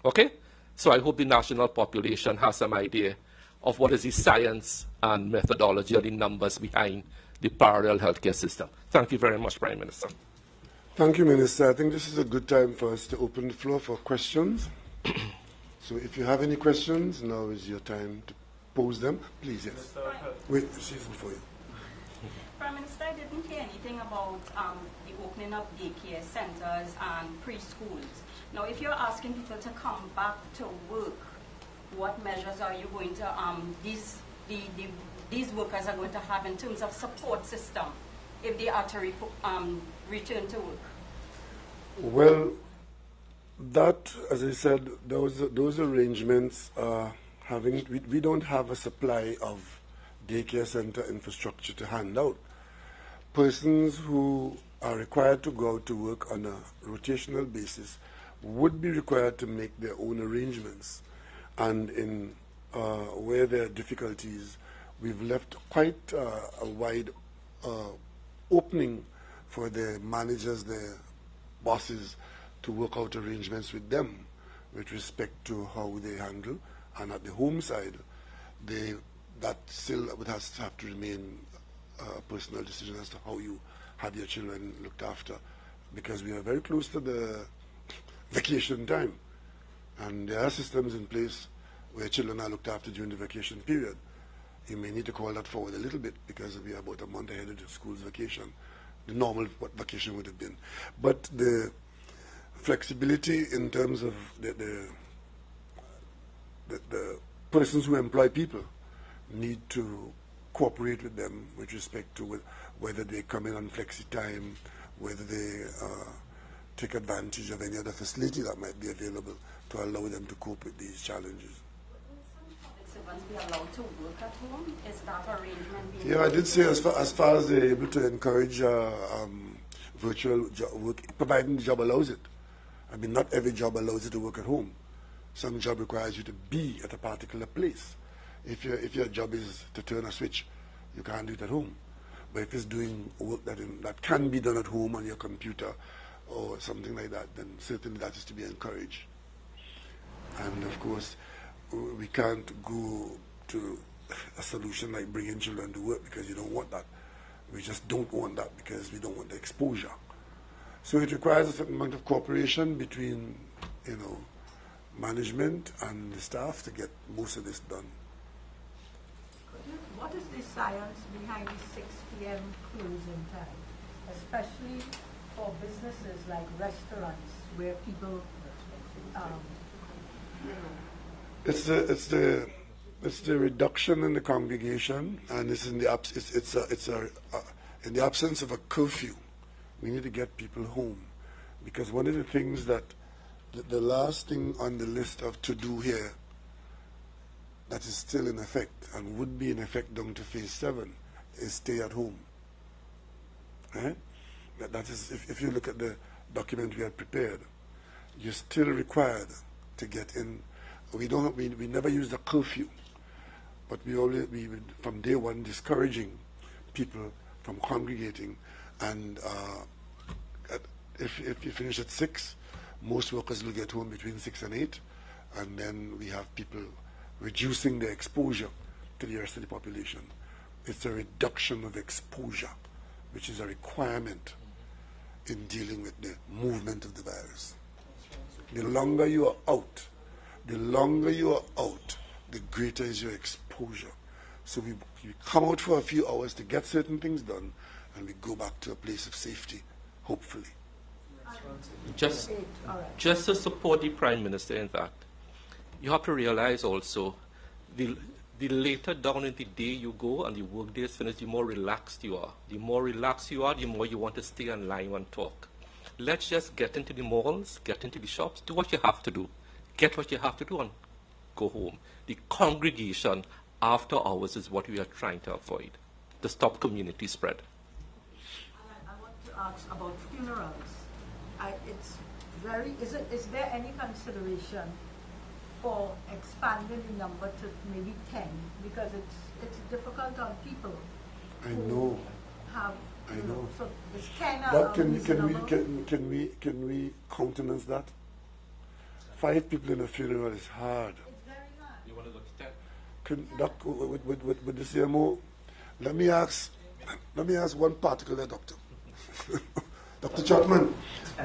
Okay? So I hope the national population has some idea of what is the science and methodology or the numbers behind the parallel healthcare system. Thank you very much, Prime Minister. Thank you, Minister. I think this is a good time for us to open the floor for questions. So if you have any questions, now is your time to pose them. Please, yes. Wait, she's before you. Prime Minister, I didn't hear anything about the opening of daycare centers and preschools. Now, if you're asking people to come back to work, what measures are you going to, these workers are going to have in terms of support system if they are to return to work? Well, that, as I said, those arrangements are we don't have a supply of daycare center infrastructure to hand out. Persons who are required to go out to work on a rotational basis would be required to make their own arrangements. And in where there are difficulties, we've left quite a wide opening for the managers, the bosses, to work out arrangements with them with respect to how they handle. And at the home side, that still would have to remain a personal decision as to how you have your children looked after, because we are very close to the vacation time. And there are systems in place where children are looked after during the vacation period. You may need to call that forward a little bit because we are about a month ahead of the school's vacation, the normal what vacation would have been. But the flexibility in terms of the persons who employ people need to cooperate with them with respect to whether they come in on flexi time, whether they take advantage of any other facility that might be available to allow them to cope with these challenges. Servants be allowed to work at home? Is that arrangement being... Yeah, I did say as far as they're able to encourage virtual work, providing the job allows it. I mean, not every job allows you to work at home. Some job requires you to be at a particular place. If your job is to turn a switch, you can't do it at home. But if it's doing work that can be done at home on your computer or something like that, then certainly that is to be encouraged. And of course, we can't go to a solution like bringing children to work, because you don't want that. We just don't want that because we don't want the exposure. So it requires a certain amount of cooperation between, management and the staff to get most of this done. What is the science behind the 6 p.m. closing time, especially for businesses like restaurants where people, It's the reduction in the congregation, and it's in the in the absence of a curfew. We need to get people home, because one of the things that the last thing on the list of to do here that is still in effect and would be in effect down to phase 7 is stay at home. That is, if you look at the document we had prepared, you're still required to get in. We never used a curfew, but we would from day one discouraging people from congregating, and if you finish at 6, most workers will get home between 6 and 8, and then we have people reducing their exposure to the rest of the population. It's a reduction of exposure, which is a requirement in dealing with the movement of the virus. The longer you are out, the greater is your exposure. So we come out for a few hours to get certain things done, and we go back to a place of safety, hopefully. Just to support the Prime Minister, in fact, you have to realize also the later down in the day you go and the work day is finished, the more relaxed you are. The more relaxed you are, the more you want to stay online and talk. Let's just get into the malls, get into the shops, do what you have to do. Get what you have to do and go home. The congregation after hours is what we are trying to avoid, to stop community spread. I want to ask about funerals. Is there any consideration for expanding the number to maybe 10? Because it's difficult on people. I know. So it's 10. But can we countenance that? 5 people in a funeral is hard. It's very hard. You want to go to 10? With the CMO, let me ask one particular doctor. Dr. Chapman,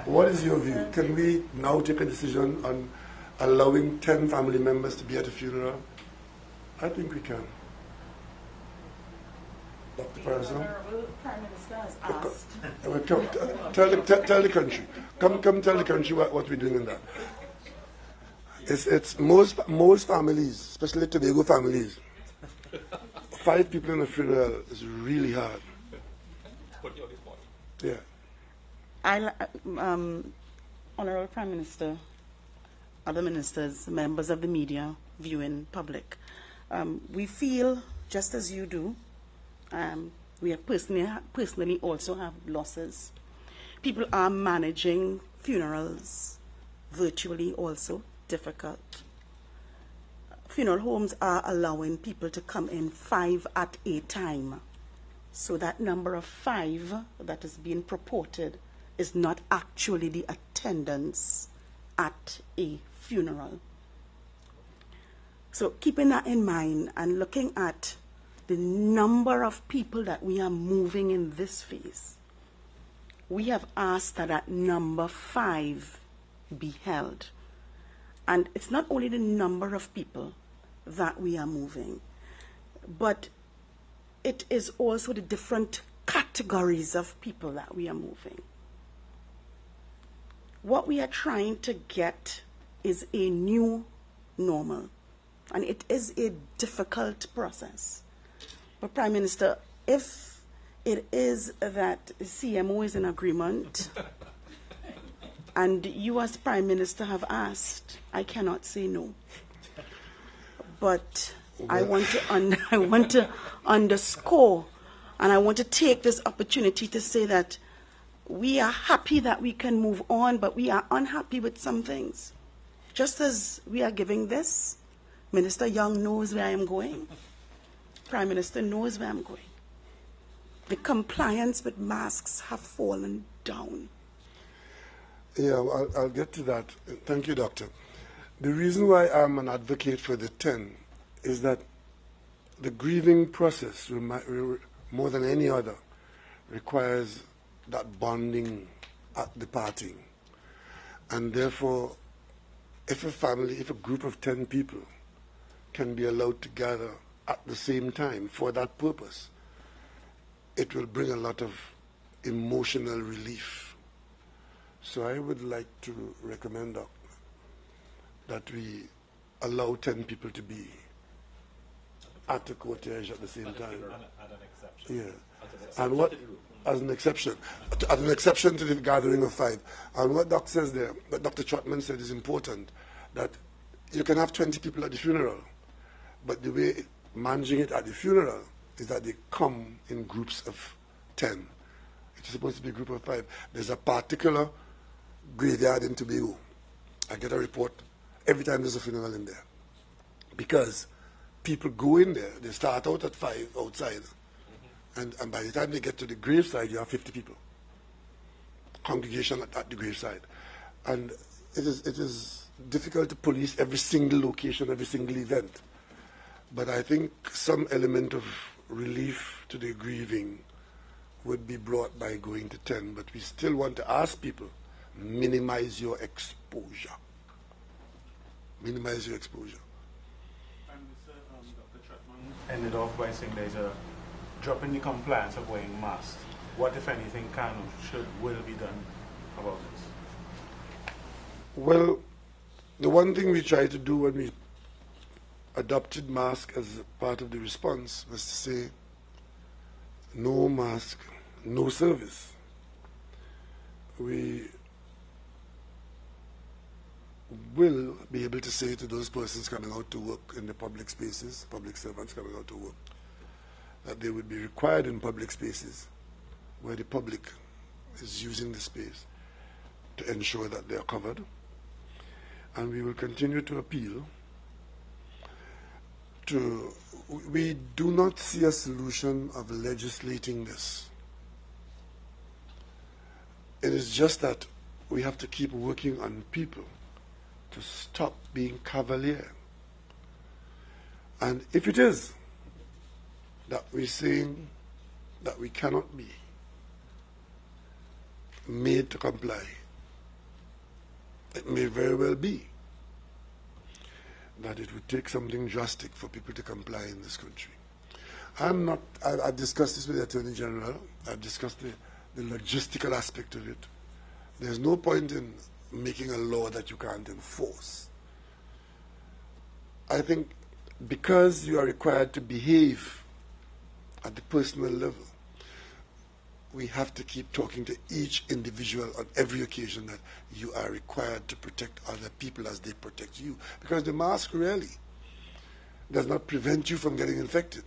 what is your view? Can we now take a decision on allowing 10 family members to be at a funeral? I think we can. Dr. Parson? The Prime Minister has asked. Tell the country. Come tell the country what we're doing in that. It's most families, especially Tobago families, 5 people in a funeral is really hard. Yeah. Honorable Prime Minister, other ministers, members of the media, viewing public, we feel just as you do. We have personally also have losses. People are managing funerals virtually also. Difficult. Funeral homes are allowing people to come in 5 at a time. So that number of 5 that is being purported is not actually the attendance at a funeral. So keeping that in mind and looking at the number of people that we are moving in this phase, we have asked that number 5 be held. And it's not only the number of people that we are moving, but it is also the different categories of people that we are moving. What we are trying to get is a new normal, and it is a difficult process. But Prime Minister, if it is that CMO is in agreement, and you as Prime Minister have asked, I cannot say no. But I want to underscore, and I want to take this opportunity to say that we are happy that we can move on, but we are unhappy with some things. Just as we are giving this, Minister Young knows where I am going. Prime Minister knows where I'm going. The compliance with masks have fallen down. Yeah, I'll get to that. Thank you, Doctor. The reason why I'm an advocate for the 10 is that the grieving process, more than any other, requires that bonding at the parting. And therefore, if a group of 10 people can be allowed to gather at the same time for that purpose, it will bring a lot of emotional relief. So I would like to recommend that we allow 10 people to be at the cortege at the same time. At an exception. Yeah. And what, as an exception to the gathering of 5. And what Doc says there, what Dr. Trotman said is important, that you can have 20 people at the funeral, but the way managing it at the funeral is that they come in groups of 10. It's supposed to be a group of 5. There's a particular graveyard in Tobago. I get a report every time there's a funeral in there. Because people go in there, they start out at 5 outside, and by the time they get to the graveside, you have 50 people. Congregation at the graveside. And it is difficult to police every single location, every single event. But I think some element of relief to the grieving would be brought by going to 10. But we still want to ask people, minimize your exposure. Minimize your exposure. And Dr. Trotman ended off by saying there's a drop in the compliance of wearing masks. What, if anything, can or will be done about this? Well, the one thing we tried to do when we adopted mask as part of the response was to say, no mask, no service. We will be able to say to those persons coming out to work in the public spaces, public servants coming out to work, that they would be required in public spaces where the public is using the space to ensure that they are covered. And we will continue to appeal to, we do not see a solution of legislating this. It is just that we have to keep working on people to stop being cavalier. And if it is that we're saying that we cannot be made to comply, it may very well be that it would take something drastic for people to comply in this country. I've discussed this with the Attorney General. I've discussed the logistical aspect of it. There's no point in making a law that you can't enforce. I think because you are required to behave at the personal level, we have to keep talking to each individual on every occasion that you are required to protect other people as they protect you. Because the mask really does not prevent you from getting infected.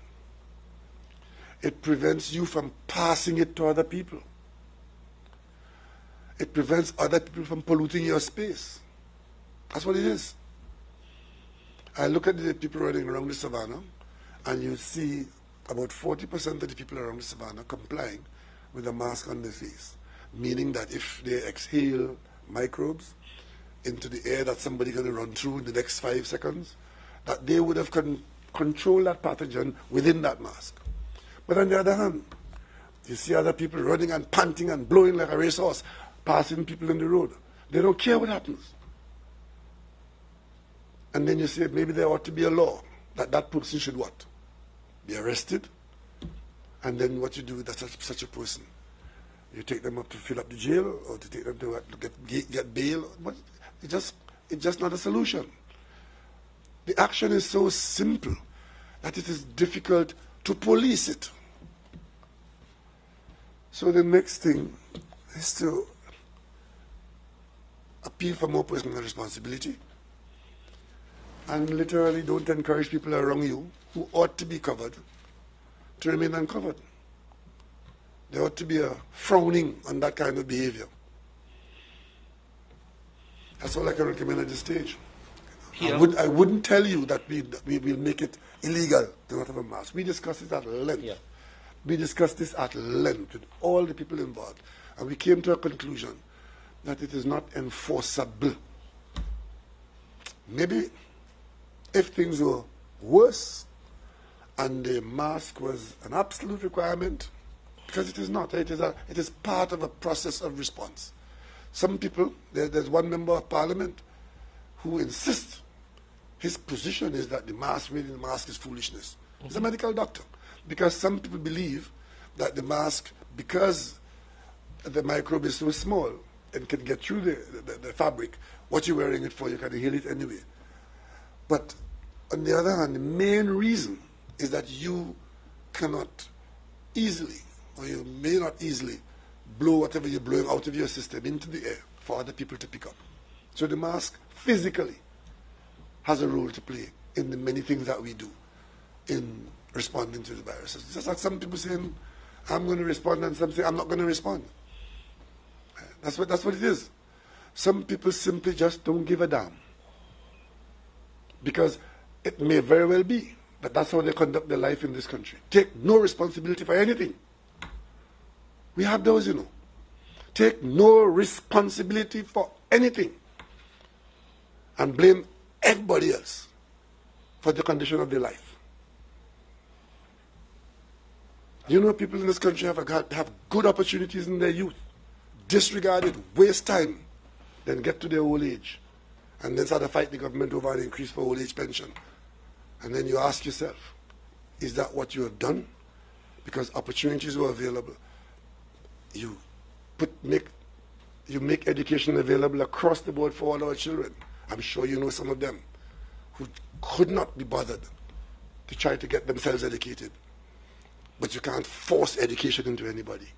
It prevents you from passing it to other people. It prevents other people from polluting your space. That's what it is. I look at the people running around the savannah, and you see about 40% of the people around the savannah complying with a mask on their face, meaning that if they exhale microbes into the air that somebody's going to run through in the next 5 seconds, that they would have controlled that pathogen within that mask. But on the other hand, you see other people running and panting and blowing like a racehorse, passing people on the road. They don't care what happens. And then you say maybe there ought to be a law that that person should what? Be arrested. And then what you do with such a person? You take them up to fill up the jail, or to take them to get bail. But it's just not a solution. The action is so simple that it is difficult to police it. So the next thing is to appeal for more personal responsibility, and literally don't encourage people around you who ought to be covered to remain uncovered. There ought to be a frowning on that kind of behavior. That's all I can recommend at this stage. I wouldn't tell you that we will make it illegal to not have a mask. We discussed this at length. Yeah. We discussed this at length with all the people involved, and we came to a conclusion that it is not enforceable. Maybe if things were worse and the mask was an absolute requirement, because it is not. It is part of a process of response. Some people, there's one member of parliament who insists, his position is that the mask, wearing the mask is foolishness. He's a medical doctor, because some people believe that the mask, because the microbe is so small and can get through the fabric, what you're wearing it for, you can inhale it anyway. But on the other hand, the main reason is that you cannot easily, or you may not easily, blow whatever you're blowing out of your system into the air for other people to pick up. So the mask physically has a role to play in the many things that we do in responding to the virus. It's just like some people saying, I'm going to respond, and some say, I'm not going to respond. That's what it is. Some people simply just don't give a damn. Because it may very well be that that's how they conduct their life in this country. Take no responsibility for anything. We have those, you know. Take no responsibility for anything. And blame everybody else for the condition of their life. You know, people in this country have good opportunities in their youth, disregard it, waste time, then get to their old age, and then start to fight the government over an increase for old age pension. And then you ask yourself, is that what you have done? Because opportunities were available. You make education available across the board for all our children. I'm sure you know some of them who could not be bothered to try to get themselves educated. But you can't force education into anybody.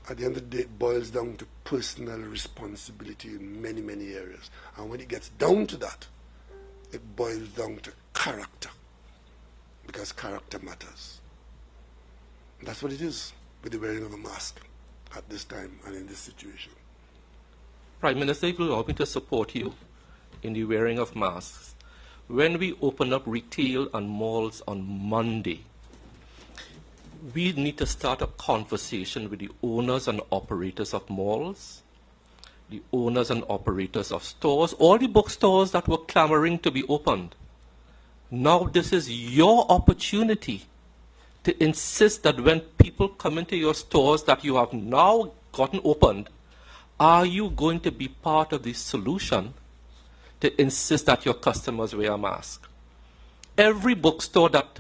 At the end of the day, it boils down to personal responsibility in many, many areas. And when it gets down to that, it boils down to character. Because character matters. And that's what it is with the wearing of a mask at this time and in this situation. Prime Minister, if you allow me to support you in the wearing of masks. When we open up retail and malls on Monday, we need to start a conversation with the owners and operators of malls, the owners and operators of stores, all the bookstores that were clamoring to be opened. Now this is your opportunity to insist that when people come into your stores that you have now gotten opened, are you going to be part of the solution to insist that your customers wear a mask? Every bookstore that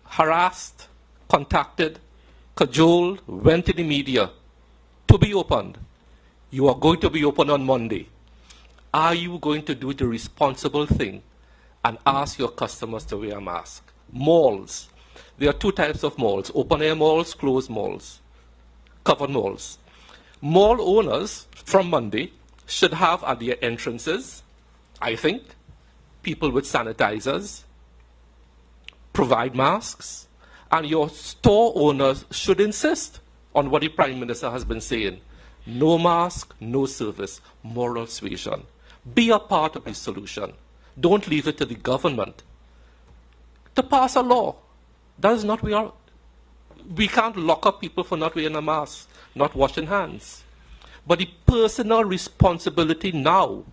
harassed, contacted, cajoled, went to the media to be opened. You are going to be open on Monday. Are you going to do the responsible thing and ask your customers to wear a mask? Malls. There are two types of malls: open-air malls, closed malls, covered malls. Mall owners from Monday should have at their entrances, I think, people with sanitizers, provide masks, and your store owners should insist on what the Prime Minister has been saying. No mask, no service, moral suasion. Be a part of the solution. Don't leave it to the government to pass a law. That is not we can't lock up people for not wearing a mask, not washing hands. But the personal responsibility now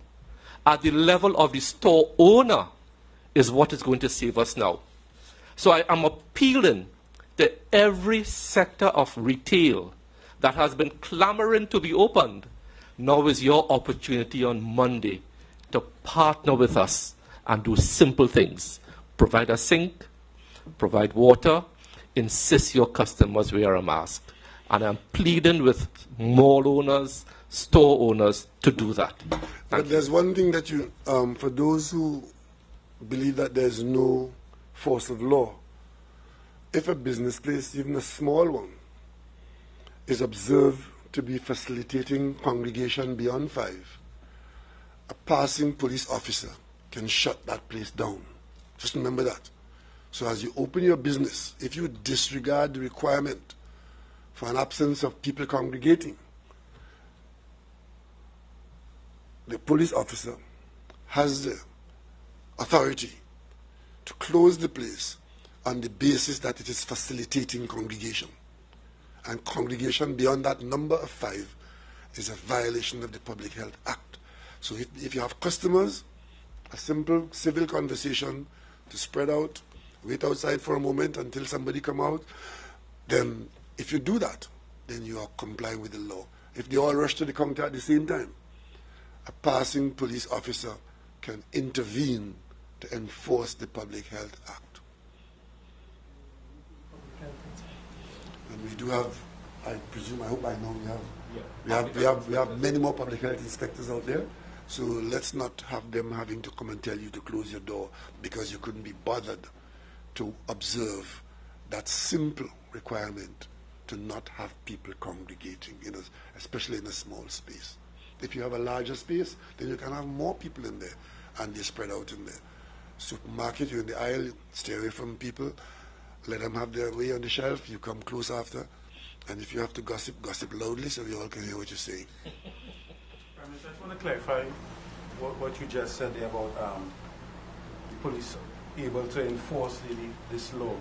at the level of the store owner is what is going to save us now. So I am appealing to every sector of retail that has been clamoring to be opened. Now is your opportunity on Monday to partner with us and do simple things. Provide a sink, provide water, insist your customers wear a mask. And I'm pleading with mall owners, store owners to do that. But there's one thing that you, for those who believe that there's no force of law, if a business place, even a small one, is observed to be facilitating congregation beyond 5, a passing police officer can shut that place down. Just remember that. So as you open your business, if you disregard the requirement for an absence of people congregating, the police officer has the authority to close the place on the basis that it is facilitating congregation. And congregation beyond that number of 5 is a violation of the Public Health Act. So if you have customers, a simple civil conversation to spread out wait outside for a moment until somebody come out, then if you do that, then you are complying with the law. If they all rush to the counter at the same time, a passing police officer can intervene to enforce the Public Health Act. And we do have, I presume, I hope I know we have many more public health inspectors out there. So let's not have them having to come and tell you to close your door because you couldn't be bothered to observe that simple requirement to not have people congregating, especially in a small space. If you have a larger space, then you can have more people in there, and they spread out in there. Supermarket, you're in the aisle, stay away from people, let them have their way on the shelf, you come close after, and if you have to gossip, gossip loudly so we all can hear what you're saying. I just want to clarify what you just said there about the police able to enforce this law.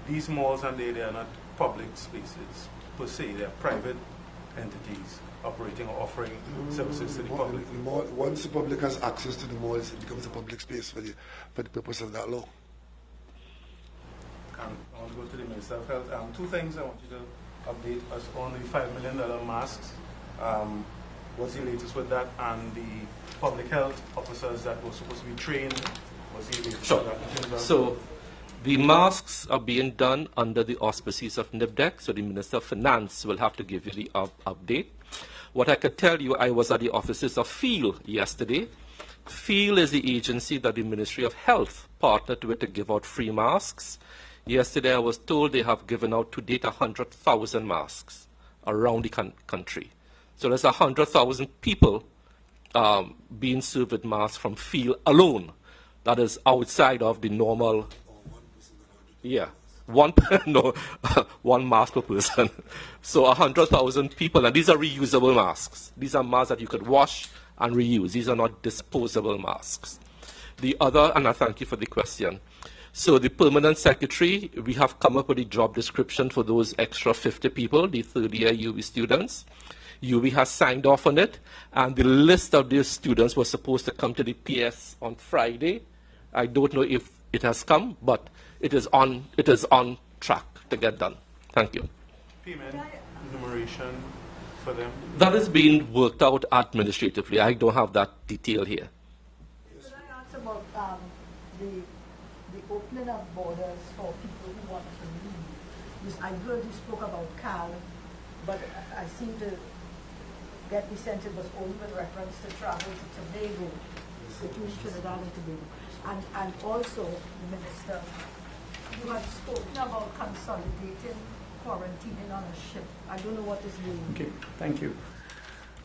These malls and they are not public spaces per se, they are private entities operating or offering services to the public. Once the public has access to the malls, it becomes a public space for the purpose of that law. I want to go to the Minister of Health. Two things I want you to update us on: the $5 million masks. What's the latest with that? And the public health officers that were supposed to be trained. What's the latest with that? So the masks are being done under the auspices of NIBDEC, so the Minister of Finance will have to give you the update. What I could tell you, I was at the offices of FEEL yesterday. FEEL is the agency that the Ministry of Health partnered with to give out free masks. Yesterday I was told they have given out to date 100,000 masks around the country. So there's 100,000 people being served with masks from FEEL alone. That is outside of the normal, one mask per person. So 100,000 people, and these are reusable masks. These are masks that you could wash and reuse. These are not disposable masks. The other, and I thank you for the question. So the permanent secretary, we have come up with a job description for those extra 50 people, the third-year UWI students. UWI has signed off on it, and the list of these students was supposed to come to the PS on Friday. I don't know if it has come, but it is on track to get done. Thank you. Payment enumeration for them? That is being worked out administratively. I don't have that detail here. Could I ask about the opening of borders for people who want to leave? I heard you spoke about Cal, but I seem to get the sense it was only with reference to travel to Tobago, between Trinidad and Tobago. And also, Minister, you had spoken about consolidating quarantining on a ship. I don't know what is meaning. Okay, thank you.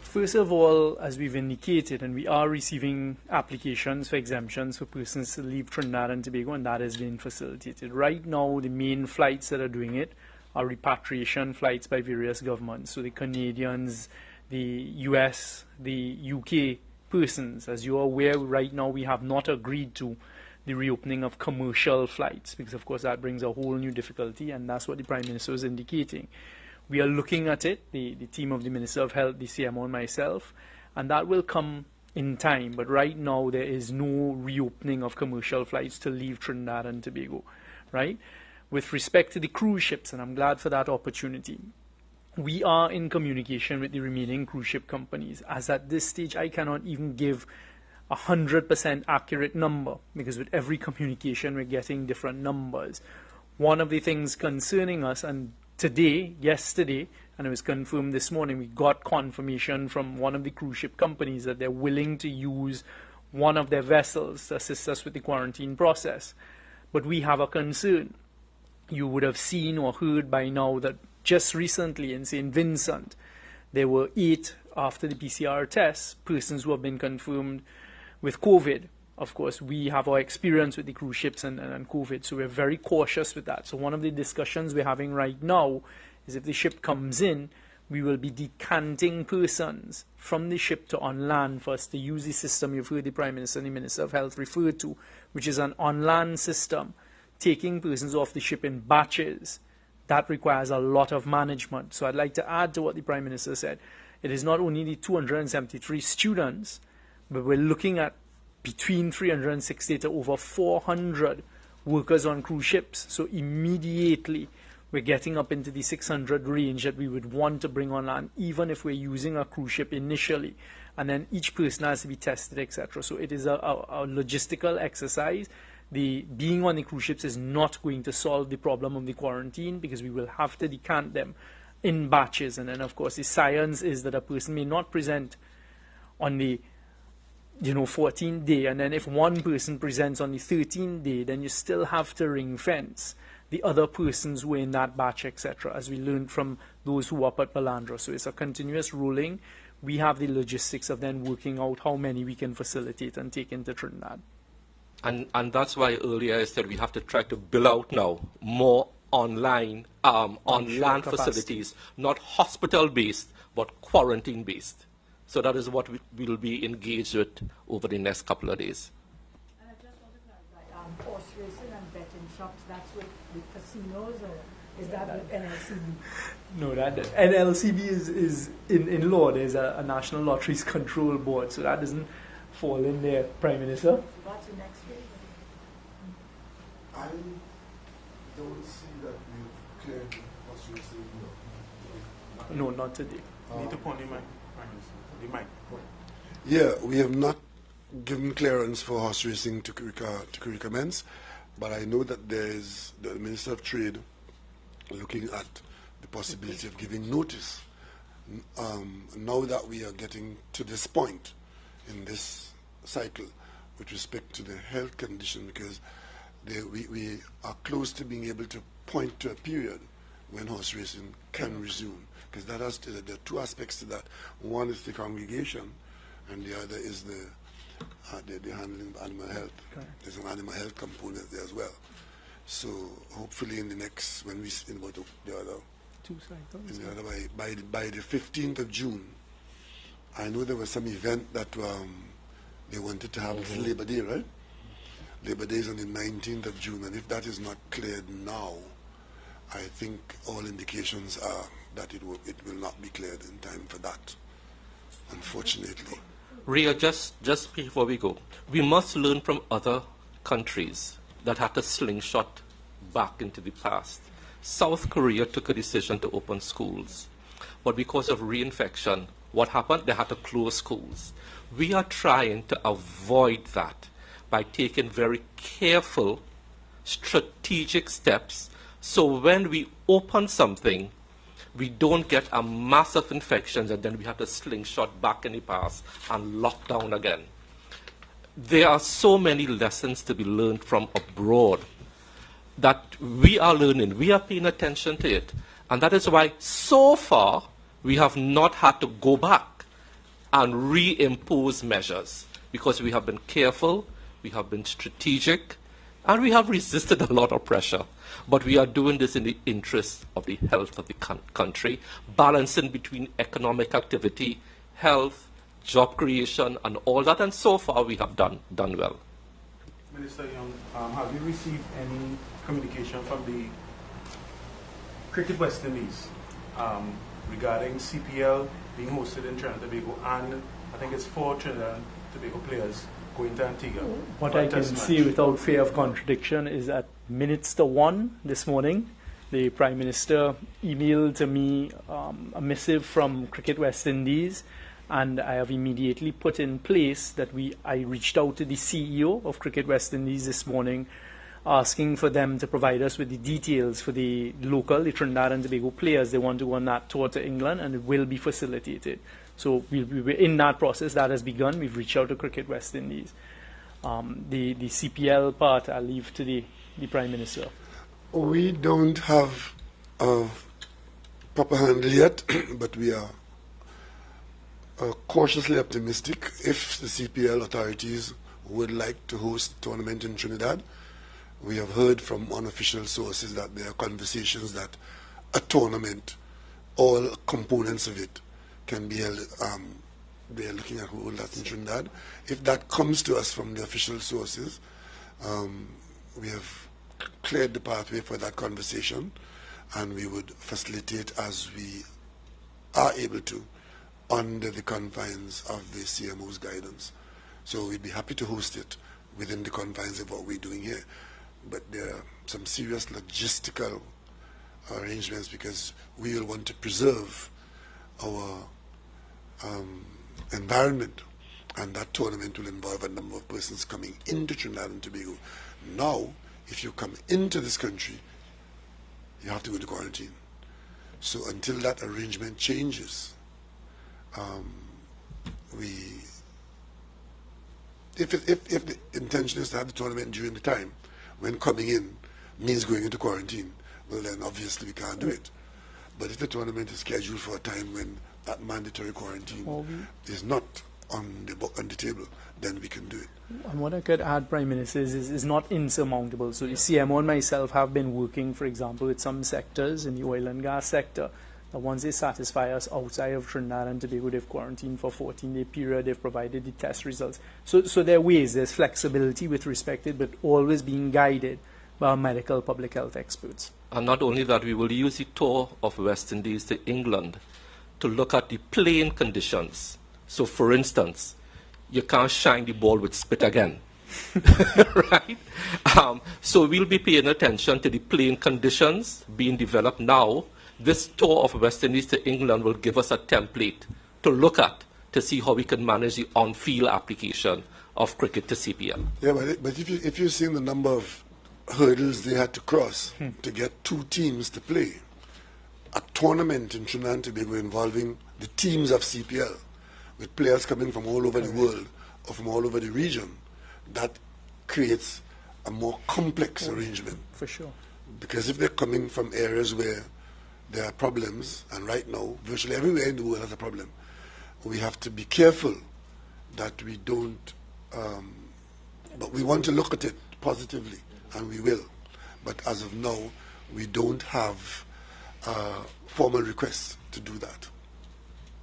First of all, as we've indicated, and we are receiving applications for exemptions for persons to leave Trinidad and Tobago, and that has been facilitated. Right now, the main flights that are doing it are repatriation flights by various governments. So the Canadians, the US, the UK persons. As you are aware, right now we have not agreed to the reopening of commercial flights, because of course that brings a whole new difficulty, and that's what the Prime Minister is indicating. We are looking at it, the team of the Minister of Health, the CMO and myself, and that will come in time. But right now there is no reopening of commercial flights to leave Trinidad and Tobago, right? With respect to the cruise ships, and I'm glad for that opportunity, we are in communication with the remaining cruise ship companies. As at this stage, I cannot even give 100% accurate number, because with every communication we're getting different numbers. One of the things concerning us, and yesterday, and it was confirmed this morning, we got confirmation from one of the cruise ship companies that they're willing to use one of their vessels to assist us with the quarantine process. But we have a concern. You would have seen or heard by now that just recently in St. Vincent, there were 8, after the PCR tests, persons who have been confirmed with COVID. Of course, we have our experience with the cruise ships and COVID, so we're very cautious with that. So one of the discussions we're having right now is if the ship comes in, we will be decanting persons from the ship to on land for us to use the system you've heard the Prime Minister and the Minister of Health refer to, which is an on-land system, taking persons off the ship in batches. That requires a lot of management. So I'd like to add to what the Prime Minister said. It is not only the 273 students, but we're looking at between 360 to over 400 workers on cruise ships. So immediately we're getting up into the 600 range that we would want to bring on land, even if we're using a cruise ship initially. And then each person has to be tested, etc. So it is a logistical exercise. The being on the cruise ships is not going to solve the problem of the quarantine, because we will have to decant them in batches. And then, of course, the science is that a person may not present on the 14th day, and then if one person presents on the 13th day, then you still have to ring fence the other persons who were in that batch, etc., as we learned from those who were up at Balandra. So it's a continuous rolling. We have the logistics of then working out how many we can facilitate and take into Trinidad. And that's why earlier I said we have to try to build out now more online, on-land facilities, not hospital-based, but quarantine-based. So that is what we will be engaged with over the next couple of days. And I just want to clarify, horse racing and betting shops, that's with casinos, or is that with NLCB? No, that NLCB is in law. There's a National Lotteries Control Board, so that doesn't fall in there, Prime Minister. So what's the next phase? I don't see that we've cleared horse racing. No, not today. Need to point the mic, Prime Minister. The mic. Yeah, we have not given clearance for horse racing to commence, but I know that there is the Minister of Trade looking at the possibility of giving notice. Now that we are getting to this point in this cycle with respect to the health condition, because we are close to being able to point to a period when horse racing can resume, because there are two aspects to that. One is the congregation, and the other is the handling of animal health. Correct. There's an animal health component there as well. So hopefully in the next, when we in about the other, by the 15th of June, I know there was some event that they wanted to have Labor Day, right? Labor Day is on the 19th of June, and if that is not cleared now, I think all indications are that it will not be cleared in time for that, unfortunately. Ria, just before we go, we must learn from other countries that had to slingshot back into the past. South Korea took a decision to open schools, but because of reinfection, what happened? They had to close schools. We are trying to avoid that by taking very careful, strategic steps, so when we open something, we don't get a massive infections and then we have to slingshot back in the past and lock down again. There are so many lessons to be learned from abroad that we are learning. We are paying attention to it. And that is why so far we have not had to go back and reimpose measures, because we have been careful, we have been strategic, and we have resisted a lot of pressure. But we are doing this in the interest of the health of the country, balancing between economic activity, health, job creation, and all that. And so far, we have done well. Minister Young, have you received any communication from the Cricket West Indies regarding CPL being hosted in Trinidad and Tobago, and I think it's 4 Trinidad and Tobago players going to Antigua? What I can say without fear of contradiction is at minutes to 1 this morning, the Prime Minister emailed to me a missive from Cricket West Indies, and I have immediately put in place that I reached out to the CEO of Cricket West Indies this morning, asking for them to provide us with the details for the Trinidad and Tobago players. They want to go on that tour to England, and it will be facilitated. So we're in that process. That has begun. We've reached out to Cricket West Indies. The CPL part, I'll leave to the Prime Minister. We don't have a proper handle yet, but we are cautiously optimistic. If the CPL authorities would like to host the tournament in Trinidad, we have heard from unofficial sources that there are conversations that a tournament, all components of it, can be held. They are looking at who will that in Trinidad. If that comes to us from the official sources, we have cleared the pathway for that conversation, and we would facilitate as we are able to under the confines of the CMO's guidance. So we'd be happy to host it within the confines of what we're doing here. but there are some serious logistical arrangements because we will want to preserve our environment, and that tournament will involve a number of persons coming into Trinidad and Tobago. Now, if you come into this country, you have to go into quarantine. So until that arrangement changes, if the intention is to have the tournament during the time when coming in means going into quarantine, well then obviously we can't do it. But if the tournament is scheduled for a time when that mandatory quarantine is not on the table, then we can do it. And what I could add, Prime Minister, is not insurmountable. So the CMO and myself have been working, for example, with some sectors in the oil and gas sector. Once they satisfy us outside of Trinidad and Tobago, they've quarantined for a 14-day period, they've provided the test results. So there are ways, there's flexibility with respect to it, but always being guided by our medical public health experts. And not only that, we will use the tour of West Indies to England to look at the playing conditions. So, for instance, you can't shine the ball with spit again, right? So we'll be paying attention to the playing conditions being developed now. This tour of West Indies to England will give us a template to look at to see how we can manage the on-field application of cricket to CPL. Yeah, but if you're seeing the number of hurdles they had to cross to get two teams to play, a tournament in Trinidad and Tobago involving the teams of CPL, with players coming from all over the world or from all over the region, that creates a more complex arrangement. For sure. Because if they're coming from areas where there are problems, and right now, virtually everywhere in the world has a problem, we have to be careful that we don't, but we want to look at it positively, and we will. But as of now, we don't have formal requests to do that.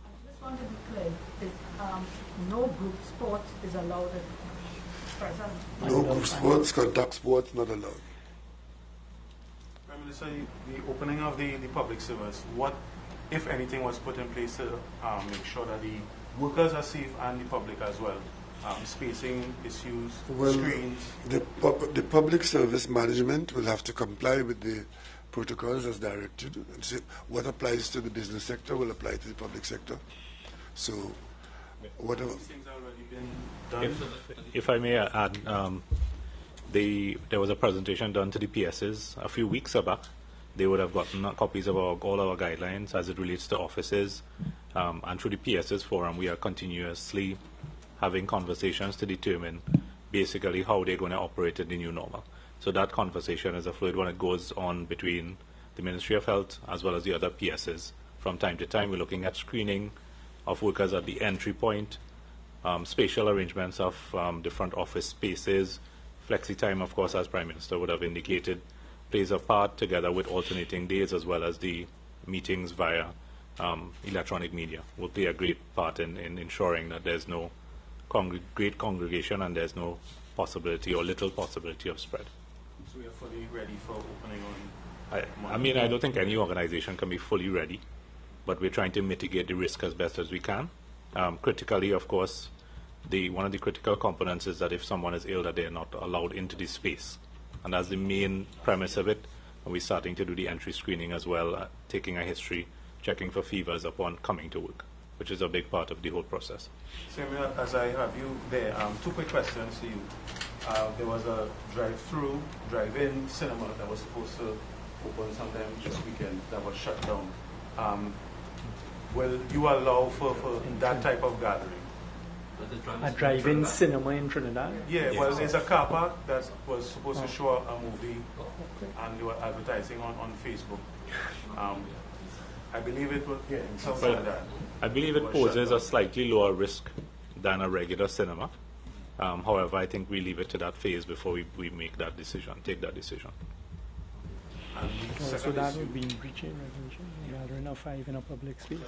I just want to be clear, no group sport is allowed at present. No group sports, contact sports, not allowed. Prime Minister, the opening of the public service, what, if anything, was put in place to make sure that the workers are safe and the public as well? Spacing issues, screens? The public service management will have to comply with the protocols as directed. What applies to the business sector will apply to the public sector. So, whatever. These things have already been done. If I may add, there was a presentation done to the PSs a few weeks back. They would have gotten copies of all our guidelines as it relates to offices. And through the PSs forum, we are continuously having conversations to determine basically how they're going to operate in the new normal. So that conversation is a fluid one. It goes on between the Ministry of Health as well as the other PSs. From time to time, we're looking at screening of workers at the entry point, spatial arrangements of different office spaces. Flexi time, of course, as Prime Minister would have indicated, plays a part together with alternating days as well as the meetings via electronic media will play a great part in ensuring that there's no great congregation and there's no possibility or little possibility of spread. So we are fully ready for opening on... I mean, I don't think any organization can be fully ready, but we're trying to mitigate the risk as best as we can. Critically, of course, one of the critical components is that if someone is ill, that they are not allowed into the space. And that's the main premise of it. And we're starting to do the entry screening as well, taking a history, checking for fevers upon coming to work, which is a big part of the whole process. Samuel, as I have you there, two quick questions to you. There was a drive-in cinema that was supposed to open sometime this weekend that was shut down. Will you allow for that type of gathering? A drive-in cinema in Trinidad? Yeah, well, there's a car park that was supposed to show a movie, and they were advertising on Facebook. I believe it was, something like that. I believe it poses a slightly lower risk than a regular cinema. However, I think we leave it to that phase before we make that decision, take that decision. So that would be breaching regulation, gathering of 5 in a public space.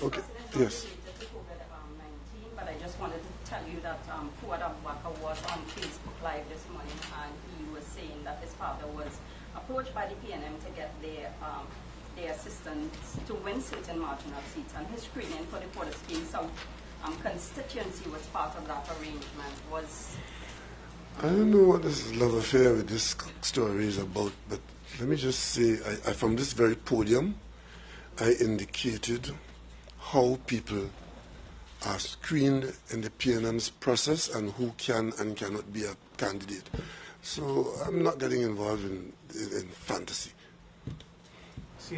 Okay, yes. But I just wanted to tell you that Fuad Abubakar was on Facebook Live this morning, and he was saying that his father was approached by the PNM to get their assistance to win certain marginal seats, and his screening for the Port of Spain South constituency was part of that arrangement. I don't know what this love affair with this story is about, but let me just say, from this very podium, I indicated how people are screened in the PNM's process and who can and cannot be a candidate. So I'm not getting involved in fantasy.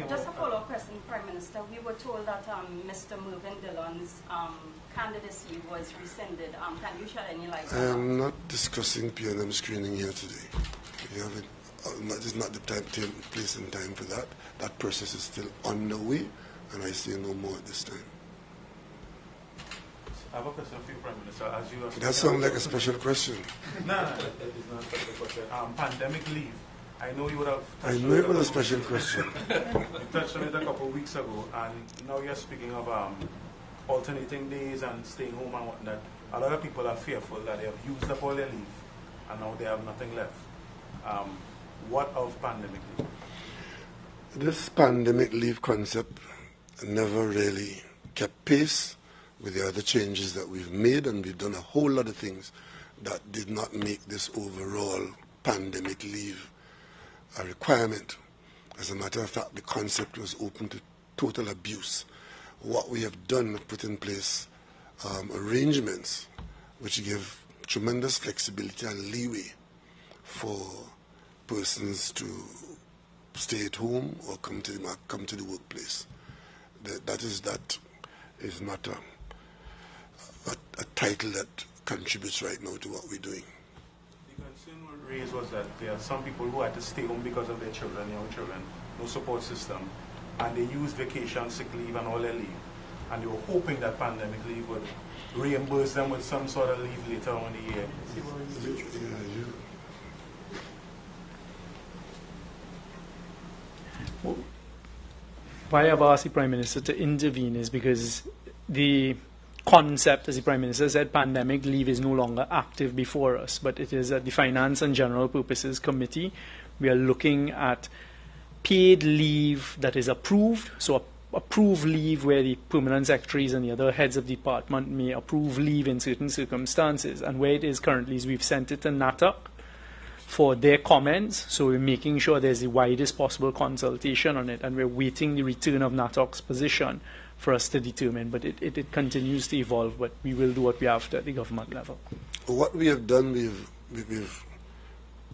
Just a follow-up question, Prime Minister. We were told that Mr. Mervyn Dillon's candidacy was rescinded. Can you shed any light on that? I am not discussing PNM screening here today. This is not the place and time for that. That process is still underway, and I say no more at this time. I have a question for you, Prime Minister. As you That sounds like a special question. No, that is not a special question. Pandemic leave. I know you would have. I know it was a special question. You touched on it a couple of weeks ago, and now you're speaking of alternating days and staying home and whatnot. A lot of people are fearful that they have used up all their leave, and now they have nothing left. What of pandemic leave? This pandemic leave concept never really kept pace with the other changes that we've made, and we've done a whole lot of things that did not make this overall pandemic leave a requirement. As a matter of fact, the concept was open to total abuse. What we have done, put in place arrangements which give tremendous flexibility and leeway for persons to stay at home or come to the workplace. That is not a title that contributes right now to what we're doing. The concern raised was that there are some people who had to stay home because of their children, young children, no support system, and they use vacation, sick leave, and all their leave. And they were hoping that pandemic leave would reimburse them with some sort of leave later on in the year. Why I've asked the Prime Minister to intervene is because the concept, as the Prime Minister said, pandemic leave is no longer active before us, but it is at the Finance and General Purposes Committee. We are looking at paid leave that is approved, so approved leave where the permanent secretaries and the other heads of the department may approve leave in certain circumstances. And where it is currently is we've sent it to NATOC for their comments, so we're making sure there's the widest possible consultation on it, and we're waiting the return of NATOC's position for us to determine, but it continues to evolve, but we will do what we have to at the government level. What we have done,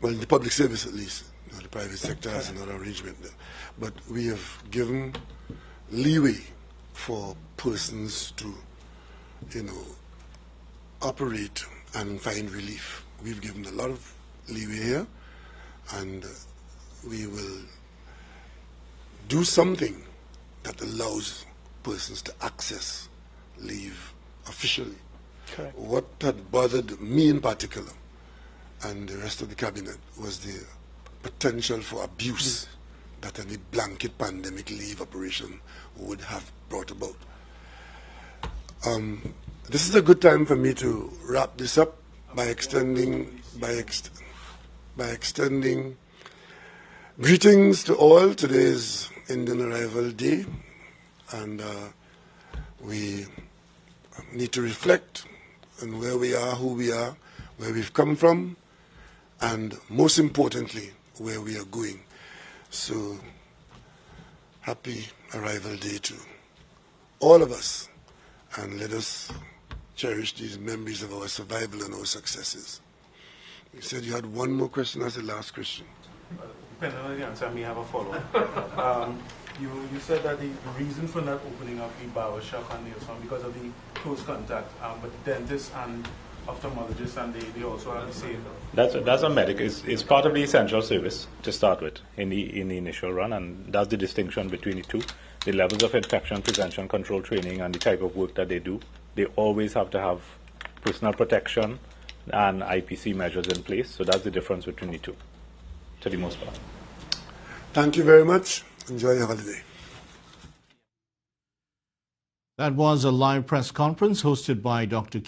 well, in the public service at least, the private sector has another arrangement there, but we have given leeway for persons to, operate and find relief. We've given a lot of leeway here, and we will do something that allows persons to access leave officially. Correct. What had bothered me in particular and the rest of the cabinet was the potential for abuse that any blanket pandemic leave operation would have brought about. This is a good time for me to wrap this up by extending greetings to all. Today is Indian Arrival Day, and we need to reflect on where we are, who we are, where we've come from, and most importantly, where we are going. So, happy Arrival Day to all of us, and let us cherish these memories of our survival and our successes. You said you had one more question as the last question. Depending on the answer, I may have a follow-up. You said that the reason for not opening up the barber shop and nail salon because of the close contact, but dentists and ophthalmologists, and they also have the same. That's a medical. It's part of the essential service to start with in the initial run, and that's the distinction between the two. The levels of infection prevention control training and the type of work that they do, they always have to have personal protection and IPC measures in place. So that's the difference between the two, to the most part. Thank you very much. Enjoy your holiday. That was a live press conference hosted by Dr.